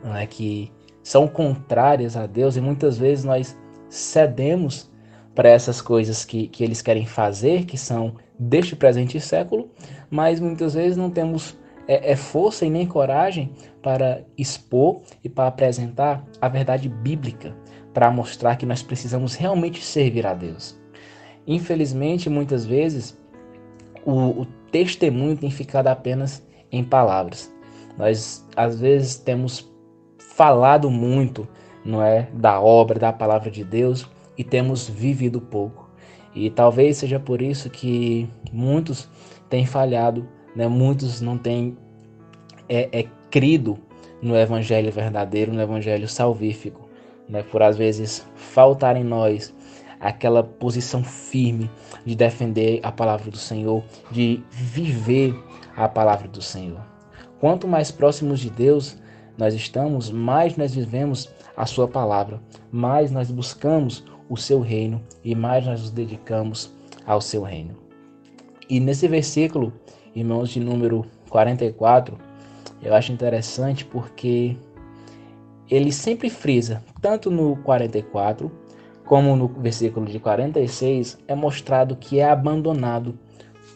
não é, que são contrárias a Deus, e muitas vezes nós cedemos para essas coisas que eles querem fazer, que são deste presente século, mas muitas vezes não temos força e nem coragem para expor e para apresentar a verdade bíblica, para mostrar que nós precisamos realmente servir a Deus. Infelizmente, muitas vezes, o testemunho tem ficado apenas em palavras. Nós, às vezes, temos falado muito, não é, da obra, da palavra de Deus, e temos vivido pouco. E talvez seja por isso que muitos têm falhado, né? Muitos não têm crido no evangelho verdadeiro, no evangelho salvífico, né? Por às vezes faltar em nós aquela posição firme de defender a palavra do Senhor, de viver a palavra do Senhor. Quanto mais próximos de Deus nós estamos, mais nós vivemos a sua palavra, mais nós buscamos o seu reino e mais nós nos dedicamos ao seu reino. E nesse versículo, irmãos, de número 44, eu acho interessante porque ele sempre frisa, tanto no 44 como no versículo de 46, é mostrado que é abandonado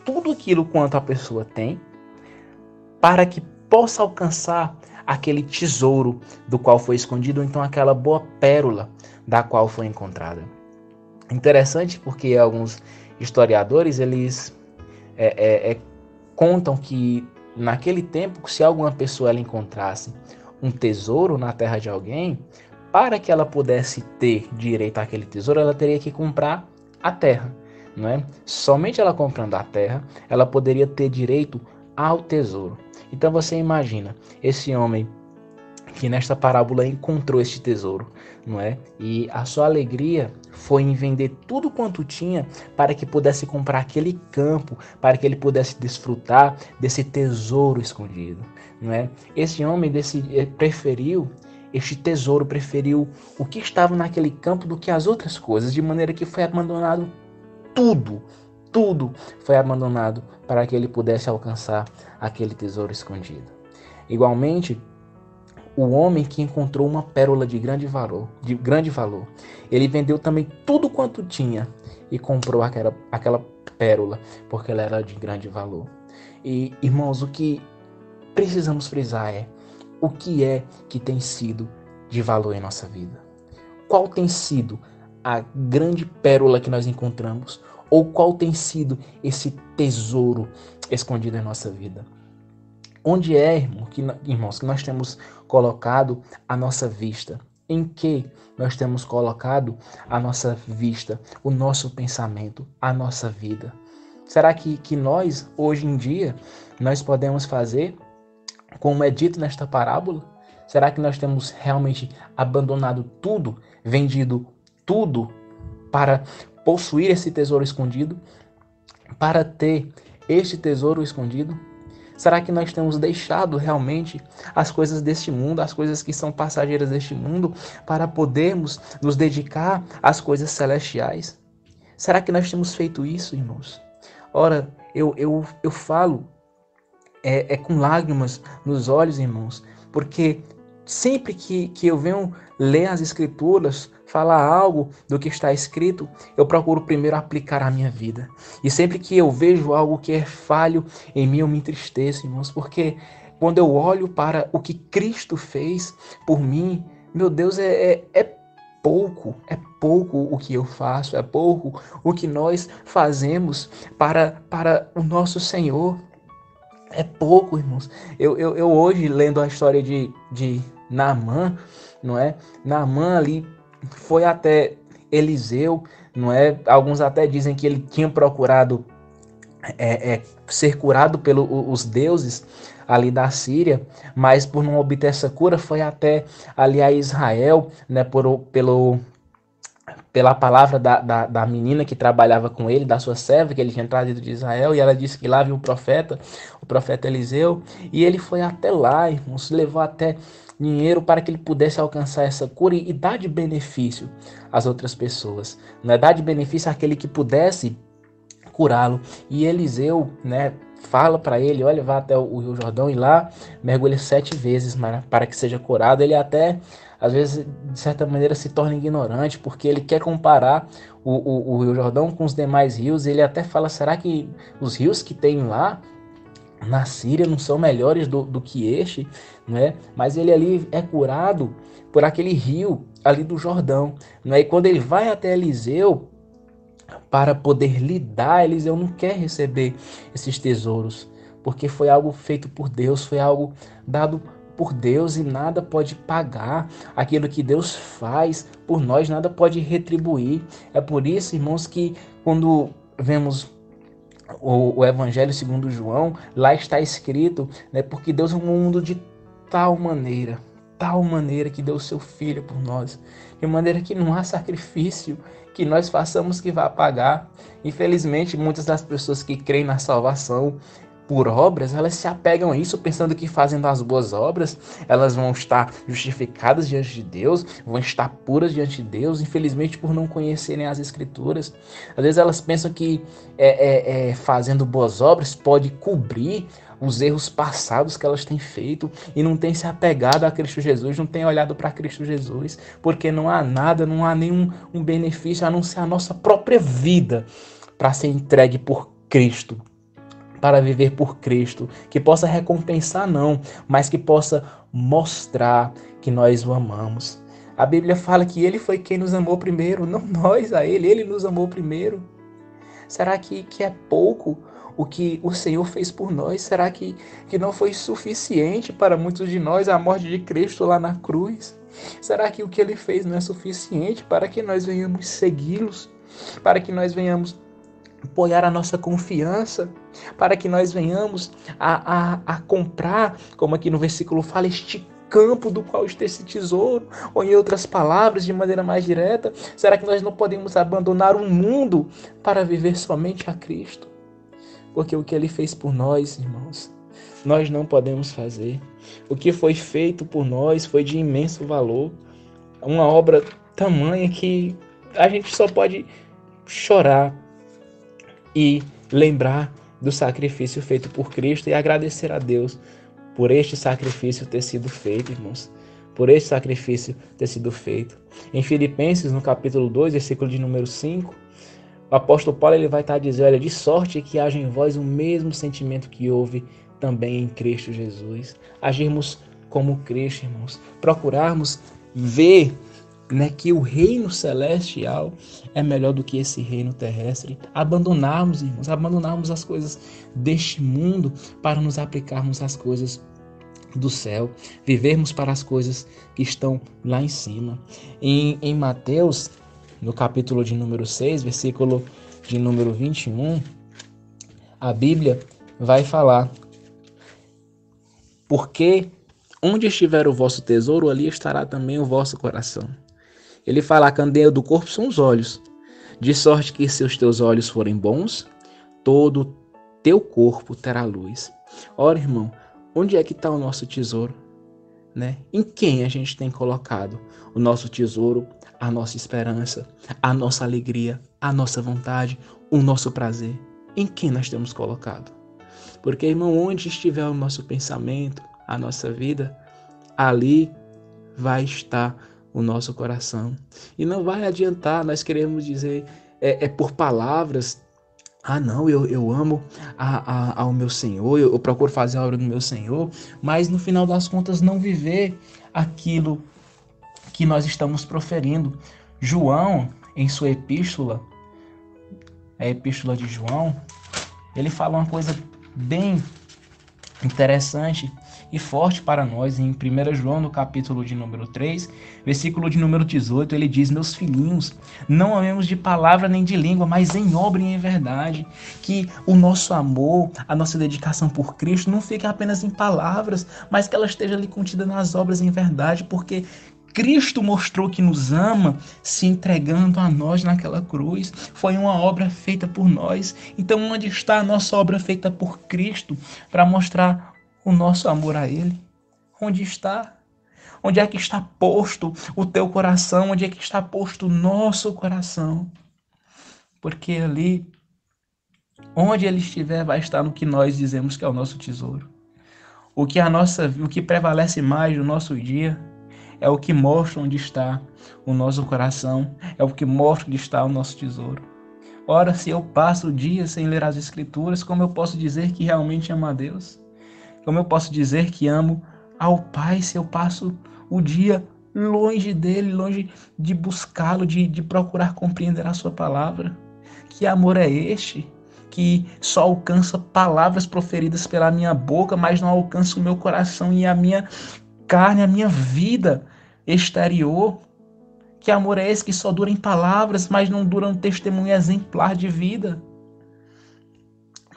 tudo aquilo quanto a pessoa tem para que possa alcançar aquele tesouro do qual foi escondido, ou então aquela boa pérola da qual foi encontrada. Interessante porque alguns historiadores eles contam que naquele tempo, se alguma pessoa ela encontrasse um tesouro na terra de alguém, para que ela pudesse ter direito àquele tesouro, ela teria que comprar a terra, não é? Somente ela comprando a terra, ela poderia ter direito ao tesouro. Então você imagina esse homem que nesta parábola encontrou este tesouro, não é? E a sua alegria foi em vender tudo quanto tinha para que pudesse comprar aquele campo, para que ele pudesse desfrutar desse tesouro escondido, não é? Esse homem preferiu este tesouro, preferiu o que estava naquele campo do que as outras coisas, de maneira que foi abandonado tudo foi abandonado para que ele pudesse alcançar aquele tesouro escondido. Igualmente, o homem que encontrou uma pérola de grande valor, ele vendeu também tudo quanto tinha e comprou aquela pérola, porque ela era de grande valor. E, irmãos, o que precisamos frisar é o que é que tem sido de valor em nossa vida. Qual tem sido a grande pérola que nós encontramos? Ou qual tem sido esse tesouro escondido em nossa vida? Onde é, irmãos, que nós temos colocado a nossa vista? Em que nós temos colocado a nossa vista, o nosso pensamento, a nossa vida? Será que nós, hoje em dia, nós podemos fazer como é dito nesta parábola? Será que nós temos realmente abandonado tudo, vendido tudo para possuir esse tesouro escondido, para ter este tesouro escondido? Será que nós temos deixado realmente as coisas deste mundo, as coisas que são passageiras deste mundo, para podermos nos dedicar às coisas celestiais? Será que nós temos feito isso, irmãos? Ora, eu falo com lágrimas nos olhos, irmãos, porque sempre que eu venho ler as Escrituras, falar algo do que está escrito, eu procuro primeiro aplicar à minha vida. E sempre que eu vejo algo que é falho em mim, eu me entristeço, irmãos, porque quando eu olho para o que Cristo fez por mim, meu Deus, é pouco o que eu faço, é pouco o que nós fazemos para o nosso Senhor. É pouco, irmãos. Eu hoje, lendo a história de Naamã, não é? Naamã ali foi até Eliseu, não é? Alguns até dizem que ele tinha procurado ser curado pelos deuses ali da Síria, mas por não obter essa cura foi até ali a Israel, né? Pela palavra da menina que trabalhava com ele, da sua serva, que ele tinha trazido de Israel, e ela disse que lá viu o profeta Eliseu, e ele foi até lá, irmãos, levou até dinheiro para que ele pudesse alcançar essa cura e dar de benefício às outras pessoas, né? Dar de benefício àquele que pudesse curá-lo. E Eliseu, né, fala para ele, olha, vá até o Rio Jordão e lá mergulhe 7 vezes para que seja curado. Ele até, às vezes, de certa maneira, se torna ignorante, porque ele quer comparar o Rio Jordão com os demais rios. Ele até fala, será que os rios que tem lá na Síria não são melhores do que este, né? Mas ele ali é curado por aquele rio ali do Jordão, né? E quando ele vai até Eliseu para poder lidar, Eliseu não quer receber esses tesouros, porque foi algo feito por Deus, foi algo dado por Deus, e nada pode pagar aquilo que Deus faz por nós, nada pode retribuir. É por isso, irmãos, que quando vemos o Evangelho segundo João, lá está escrito, né, porque Deus amou o mundo de tal maneira que deu o seu Filho por nós, de maneira que não há sacrifício que nós façamos que vá pagar. Infelizmente, muitas das pessoas que creem na salvação por obras, elas se apegam a isso, pensando que fazendo as boas obras, elas vão estar justificadas diante de Deus, vão estar puras diante de Deus, infelizmente por não conhecerem as Escrituras. Às vezes elas pensam que fazendo boas obras pode cobrir os erros passados que elas têm feito, e não têm se apegado a Cristo Jesus, não têm olhado para Cristo Jesus, porque não há nada, não há nenhum benefício a não ser a nossa própria vida para ser entregue por Cristo, para viver por Cristo, que possa recompensar não, mas que possa mostrar que nós o amamos. A Bíblia fala que Ele foi quem nos amou primeiro, não nós a Ele nos amou primeiro. Será que é pouco o que o Senhor fez por nós? Será que não foi suficiente para muitos de nós a morte de Cristo lá na cruz? Será que o que Ele fez não é suficiente para que nós venhamos segui-los? Para que nós venhamos apoiar a nossa confiança? Para que nós venhamos a comprar, como aqui no versículo fala, este campo do qual está esse tesouro? Ou em outras palavras, de maneira mais direta, será que nós não podemos abandonar o mundo para viver somente a Cristo? Porque o que Ele fez por nós, irmãos, nós não podemos fazer. O que foi feito por nós foi de imenso valor. Uma obra tamanha que a gente só pode chorar e lembrar do sacrifício feito por Cristo e agradecer a Deus por este sacrifício ter sido feito, irmãos. Por este sacrifício ter sido feito. Em Filipenses, no capítulo 2, versículo de número 5, o apóstolo Paulo ele vai estar dizendo, olha, de sorte que haja em vós o mesmo sentimento que houve também em Cristo Jesus. Agirmos como Cristo, irmãos. Procurarmos ver, né, que o reino celestial é melhor do que esse reino terrestre. Abandonarmos, irmãos, abandonarmos as coisas deste mundo para nos aplicarmos às coisas do céu, vivermos para as coisas que estão lá em cima. Em Mateus, no capítulo de número 6, versículo de número 21, a Bíblia vai falar, porque onde estiver o vosso tesouro, ali estará também o vosso coração. Ele fala, a candeia do corpo são os olhos, de sorte que se os teus olhos forem bons, todo o teu corpo terá luz. Ora, irmão, onde é que está o nosso tesouro? Né? Em quem a gente tem colocado o nosso tesouro, a nossa esperança, a nossa alegria, a nossa vontade, o nosso prazer? Em quem nós temos colocado? Porque, irmão, onde estiver o nosso pensamento, a nossa vida, ali vai estar o nosso coração. E não vai adiantar nós queremos dizer por palavras, não, eu amo ao meu Senhor, eu procuro fazer a obra do meu Senhor, mas no final das contas não viver aquilo que nós estamos proferindo. João, em sua epístola, a epístola de João, ele fala uma coisa bem interessante e forte para nós. Em 1 João, no capítulo de número 3, versículo de número 18, ele diz: meus filhinhos, não amemos de palavra nem de língua, mas em obra e em verdade. Que o nosso amor, a nossa dedicação por Cristo não fique apenas em palavras, mas que ela esteja ali contida nas obras em verdade, porque Cristo mostrou que nos ama se entregando a nós naquela cruz. Foi uma obra feita por nós. Então, onde está a nossa obra feita por Cristo para mostrar o nosso amor a Ele? Onde está? Onde é que está posto o teu coração? Onde é que está posto o nosso coração? Porque ali, onde Ele estiver, vai estar no que nós dizemos que é o nosso tesouro. O que prevalece mais no nosso dia é o que mostra onde está o nosso coração, é o que mostra onde está o nosso tesouro. Ora, se eu passo o dia sem ler as Escrituras, como eu posso dizer que realmente amo a Deus? Como eu posso dizer que amo ao Pai se eu passo o dia longe dele, longe de buscá-lo, de procurar compreender a sua palavra? Que amor é este que só alcança palavras proferidas pela minha boca, mas não alcança o meu coração e a minha carne, a minha vida exterior? Que amor é esse que só dura em palavras, mas não dura um testemunho exemplar de vida?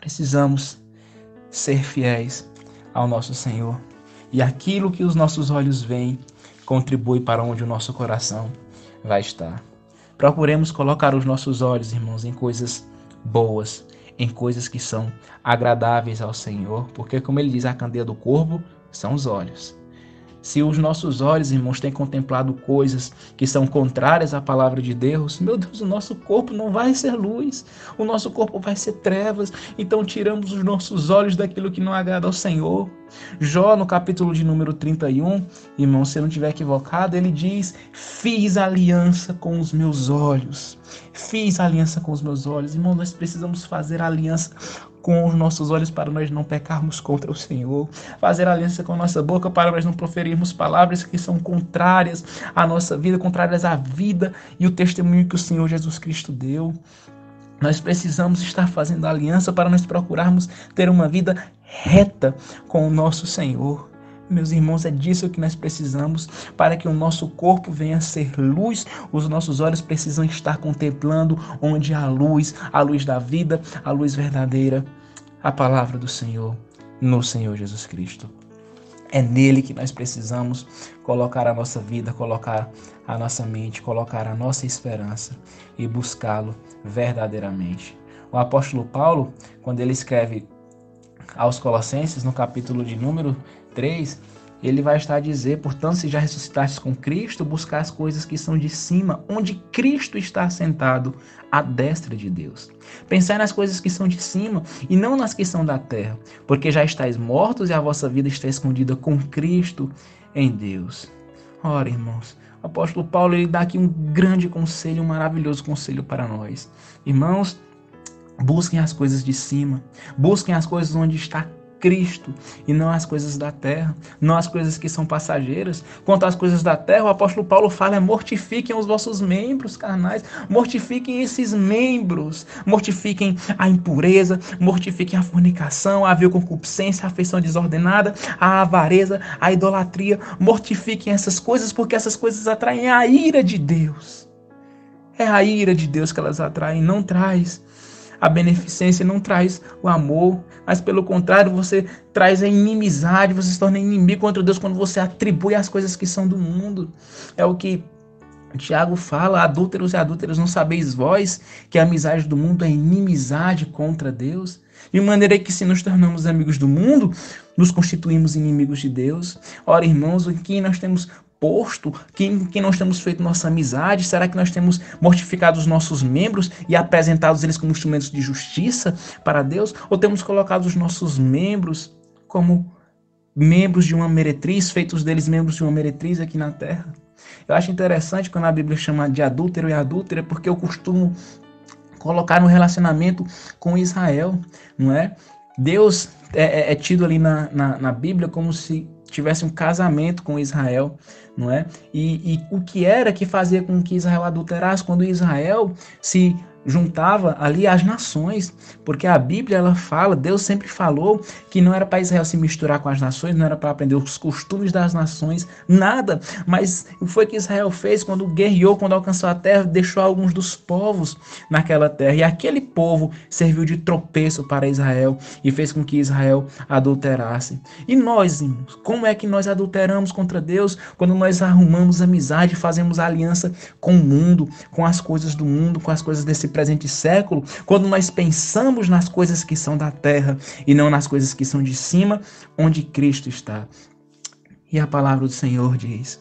Precisamos ser fiéis ao nosso Senhor. E aquilo que os nossos olhos veem contribui para onde o nosso coração vai estar. Procuremos colocar os nossos olhos, irmãos, em coisas boas, em coisas que são agradáveis ao Senhor, porque, como ele diz, a candeia do corpo são os olhos. Se os nossos olhos, irmãos, têm contemplado coisas que são contrárias à palavra de Deus, meu Deus, o nosso corpo não vai ser luz, o nosso corpo vai ser trevas. Então tiramos os nossos olhos daquilo que não agrada ao Senhor. Jó, no capítulo de número 31, irmão, se eu não estiver equivocado, ele diz: fiz aliança com os meus olhos. Fiz aliança com os meus olhos. Irmão, nós precisamos fazer aliança com os nossos olhos para nós não pecarmos contra o Senhor. Fazer aliança com a nossa boca para nós não proferirmos palavras que são contrárias à nossa vida, contrárias à vida e o testemunho que o Senhor Jesus Cristo deu. Nós precisamos estar fazendo aliança para nós procurarmos ter uma vida reta com o nosso Senhor. Meus irmãos, é disso que nós precisamos para que o nosso corpo venha a ser luz. Os nossos olhos precisam estar contemplando onde há a luz da vida, a luz verdadeira, a palavra do Senhor, no Senhor Jesus Cristo. É nele que nós precisamos colocar a nossa vida, colocar a nossa mente, colocar a nossa esperança e buscá-lo verdadeiramente. O apóstolo Paulo, quando ele escreve aos Colossenses, no capítulo de número 3, ele vai estar a dizer: portanto, se já ressuscitastes com Cristo, buscar as coisas que são de cima, onde Cristo está sentado à destra de Deus. Pensai nas coisas que são de cima e não nas que são da terra, porque já estáis mortos e a vossa vida está escondida com Cristo em Deus. Ora, irmãos, o apóstolo Paulo, ele dá aqui um grande conselho, um maravilhoso conselho para nós. Irmãos, busquem as coisas de cima, busquem as coisas onde está Cristo e não as coisas da terra, não as coisas que são passageiras. Quanto às coisas da terra, o apóstolo Paulo fala: mortifiquem os vossos membros carnais, mortifiquem esses membros, mortifiquem a impureza, mortifiquem a fornicação, a vil concupiscência, a afeição desordenada, a avareza, a idolatria. Mortifiquem essas coisas, porque essas coisas atraem a ira de Deus. É a ira de Deus que elas atraem, não traz a beneficência, não traz o amor, mas pelo contrário, você traz a inimizade, você se torna inimigo contra Deus quando você atribui as coisas que são do mundo. É o que Tiago fala: adúlteros e adúlteras, não sabeis vós que a amizade do mundo é inimizade contra Deus? De maneira que, se nos tornamos amigos do mundo, nos constituímos inimigos de Deus. Ora, irmãos, em quem nós temos posto, que nós temos feito nossa amizade? Será que nós temos mortificado os nossos membros e apresentado eles como instrumentos de justiça para Deus? Ou temos colocado os nossos membros como membros de uma meretriz, feitos deles membros de uma meretriz aqui na terra? Eu acho interessante quando a Bíblia chama de adúltero e adúltera, porque eu costumo colocar no relacionamento com Israel, não é? Deus é tido ali na Bíblia como se tivesse um casamento com Israel, não é? E o que era que fazia com que Israel adulterasse? Quando Israel se juntava ali as nações, porque a Bíblia ela fala, Deus sempre falou que não era para Israel se misturar com as nações, não era para aprender os costumes das nações, nada, mas foi o que Israel fez quando guerreou, quando alcançou a terra, deixou alguns dos povos naquela terra, e aquele povo serviu de tropeço para Israel e fez com que Israel adulterasse. E nós, irmãos, como é que nós adulteramos contra Deus? Quando nós arrumamos amizade, fazemos aliança com o mundo, com as coisas do mundo, com as coisas desse presente século, quando nós pensamos nas coisas que são da terra e não nas coisas que são de cima, onde Cristo está. E a palavra do Senhor diz: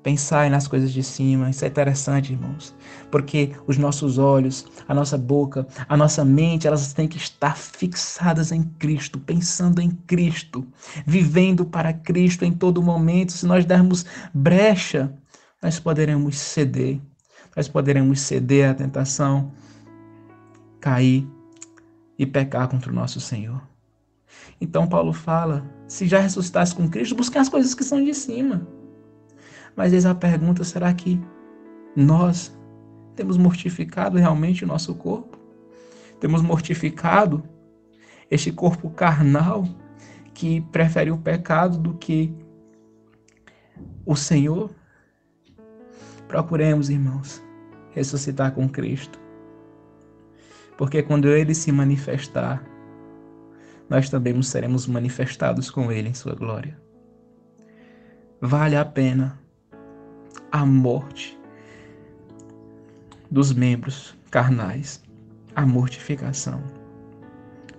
pensai nas coisas de cima. Isso é interessante, irmãos, porque os nossos olhos, a nossa boca, a nossa mente, elas têm que estar fixadas em Cristo, pensando em Cristo, vivendo para Cristo em todo momento. Se nós dermos brecha, nós poderemos ceder à tentação, cair e pecar contra o nosso Senhor. Então Paulo fala, se já ressuscitasse com Cristo, busque as coisas que são de cima. Mas eis a pergunta, será que nós temos mortificado realmente o nosso corpo? Temos mortificado este corpo carnal que prefere o pecado do que o Senhor? Procuremos, irmãos, ressuscitar com Cristo. Porque quando Ele se manifestar, nós também seremos manifestados com Ele em sua glória. Vale a pena a morte dos membros carnais, a mortificação,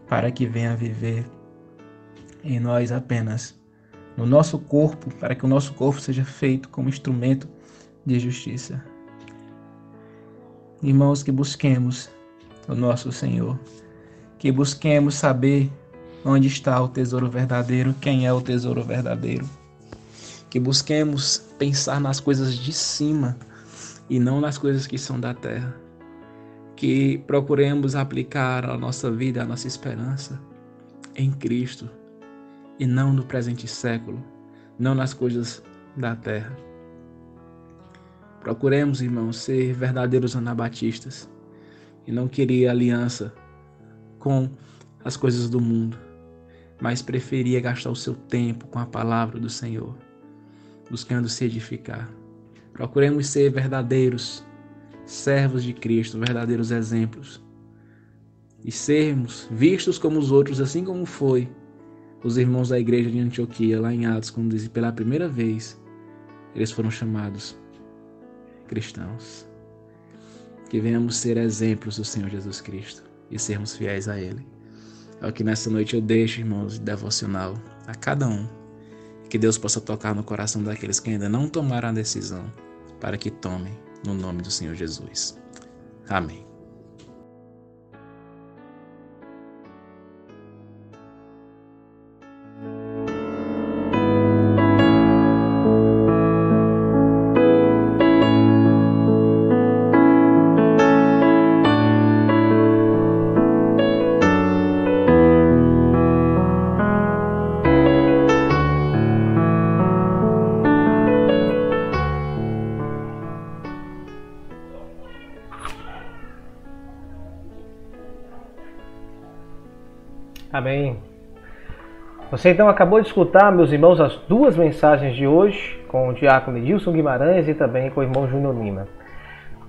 para que venha viver em nós apenas no nosso corpo, para que o nosso corpo seja feito como instrumento de justiça. Irmãos, que busquemos o nosso Senhor, que busquemos saber onde está o tesouro verdadeiro, quem é o tesouro verdadeiro, que busquemos pensar nas coisas de cima e não nas coisas que são da terra, que procuremos aplicar a nossa vida, a nossa esperança em Cristo e não no presente século, não nas coisas da terra. Procuremos, irmãos, ser verdadeiros anabatistas e não querer aliança com as coisas do mundo, mas preferia gastar o seu tempo com a palavra do Senhor, buscando se edificar. Procuremos ser verdadeiros servos de Cristo, verdadeiros exemplos, e sermos vistos como os outros, assim como foi os irmãos da igreja de Antioquia, lá em Atos, quando diz, pela primeira vez, eles foram chamados cristãos. Que venhamos ser exemplos do Senhor Jesus Cristo e sermos fiéis a Ele. É o que nessa noite eu deixo, irmãos, de devocional a cada um. Que Deus possa tocar no coração daqueles que ainda não tomaram a decisão, para que tomem no nome do Senhor Jesus. Amém. Amém. Você então acabou de escutar, meus irmãos, as duas mensagens de hoje com o diácono Edilson Guimarães e também com o irmão Júnior Lima.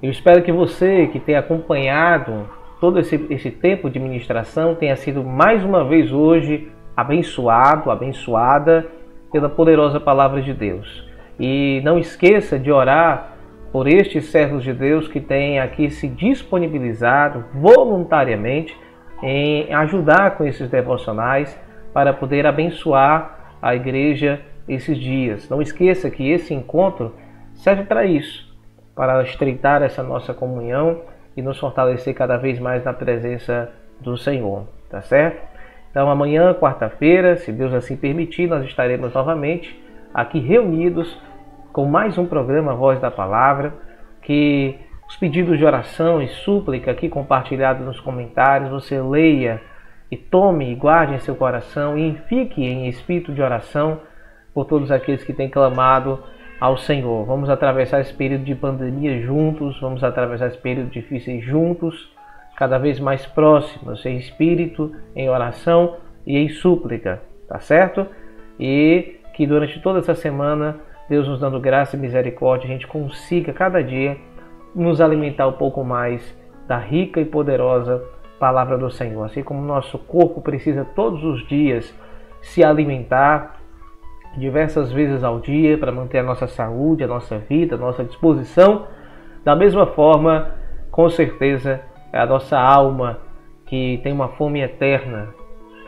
Eu espero que você que tem acompanhado todo esse tempo de ministração tenha sido mais uma vez hoje abençoado, abençoada pela poderosa palavra de Deus. E não esqueça de orar por estes servos de Deus que têm aqui se disponibilizado voluntariamente em ajudar com esses devocionais para poder abençoar a igreja esses dias. Não esqueça que esse encontro serve para isso, para estreitar essa nossa comunhão e nos fortalecer cada vez mais na presença do Senhor, tá certo? Então amanhã, quarta-feira, se Deus assim permitir, nós estaremos novamente aqui reunidos com mais um programa Voz da Palavra, que os pedidos de oração e súplica aqui compartilhados nos comentários, você leia e tome e guarde em seu coração e fique em espírito de oração por todos aqueles que têm clamado ao Senhor. Vamos atravessar esse período de pandemia juntos, vamos atravessar esse período difícil juntos, cada vez mais próximos, em espírito, em oração e em súplica, tá certo? E que durante toda essa semana, Deus nos dando graça e misericórdia, a gente consiga cada dia nos alimentar um pouco mais da rica e poderosa palavra do Senhor. Assim como o nosso corpo precisa todos os dias se alimentar diversas vezes ao dia para manter a nossa saúde, a nossa vida, a nossa disposição, da mesma forma, com certeza, a nossa alma, que tem uma fome eterna,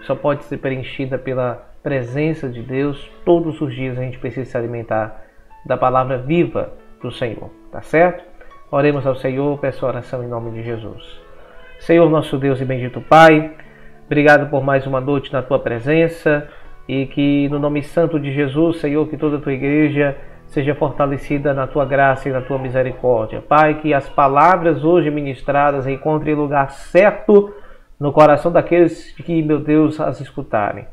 só pode ser preenchida pela presença de Deus. Todos os dias a gente precisa se alimentar da palavra viva do Senhor, tá certo? Oremos ao Senhor, peço a oração em nome de Jesus. Senhor, nosso Deus e bendito Pai, obrigado por mais uma noite na Tua presença e que no nome santo de Jesus, Senhor, que toda a Tua igreja seja fortalecida na Tua graça e na Tua misericórdia. Pai, que as palavras hoje ministradas encontrem lugar certo no coração daqueles que, meu Deus, as escutarem.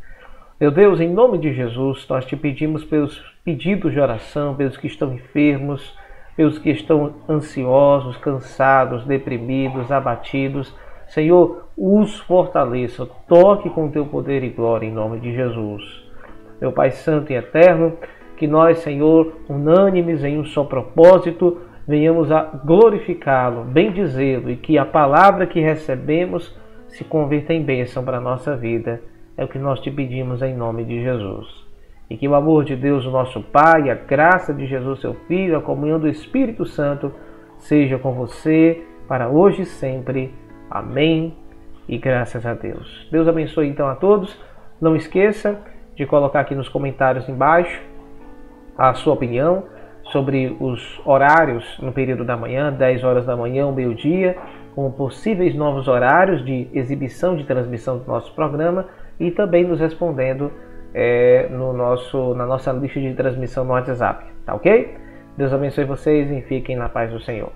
Meu Deus, em nome de Jesus, nós te pedimos pelos pedidos de oração, pelos que estão enfermos, pelos que estão ansiosos, cansados, deprimidos, abatidos. Senhor, os fortaleça, toque com teu poder e glória em nome de Jesus. Meu Pai Santo e Eterno, que nós, Senhor, unânimes em um só propósito, venhamos a glorificá-lo, bendizê-lo e que a palavra que recebemos se converta em bênção para a nossa vida. É o que nós te pedimos em nome de Jesus. E que o amor de Deus, o nosso Pai, a graça de Jesus, seu Filho, a comunhão do Espírito Santo, seja com você para hoje e sempre. Amém. E graças a Deus. Deus abençoe então a todos. Não esqueça de colocar aqui nos comentários embaixo a sua opinião sobre os horários no período da manhã, 10 horas da manhã, meio-dia, com possíveis novos horários de exibição, de transmissão do nosso programa, e também nos respondendo na nossa lista de transmissão no WhatsApp, tá ok? Deus abençoe vocês e fiquem na paz do Senhor.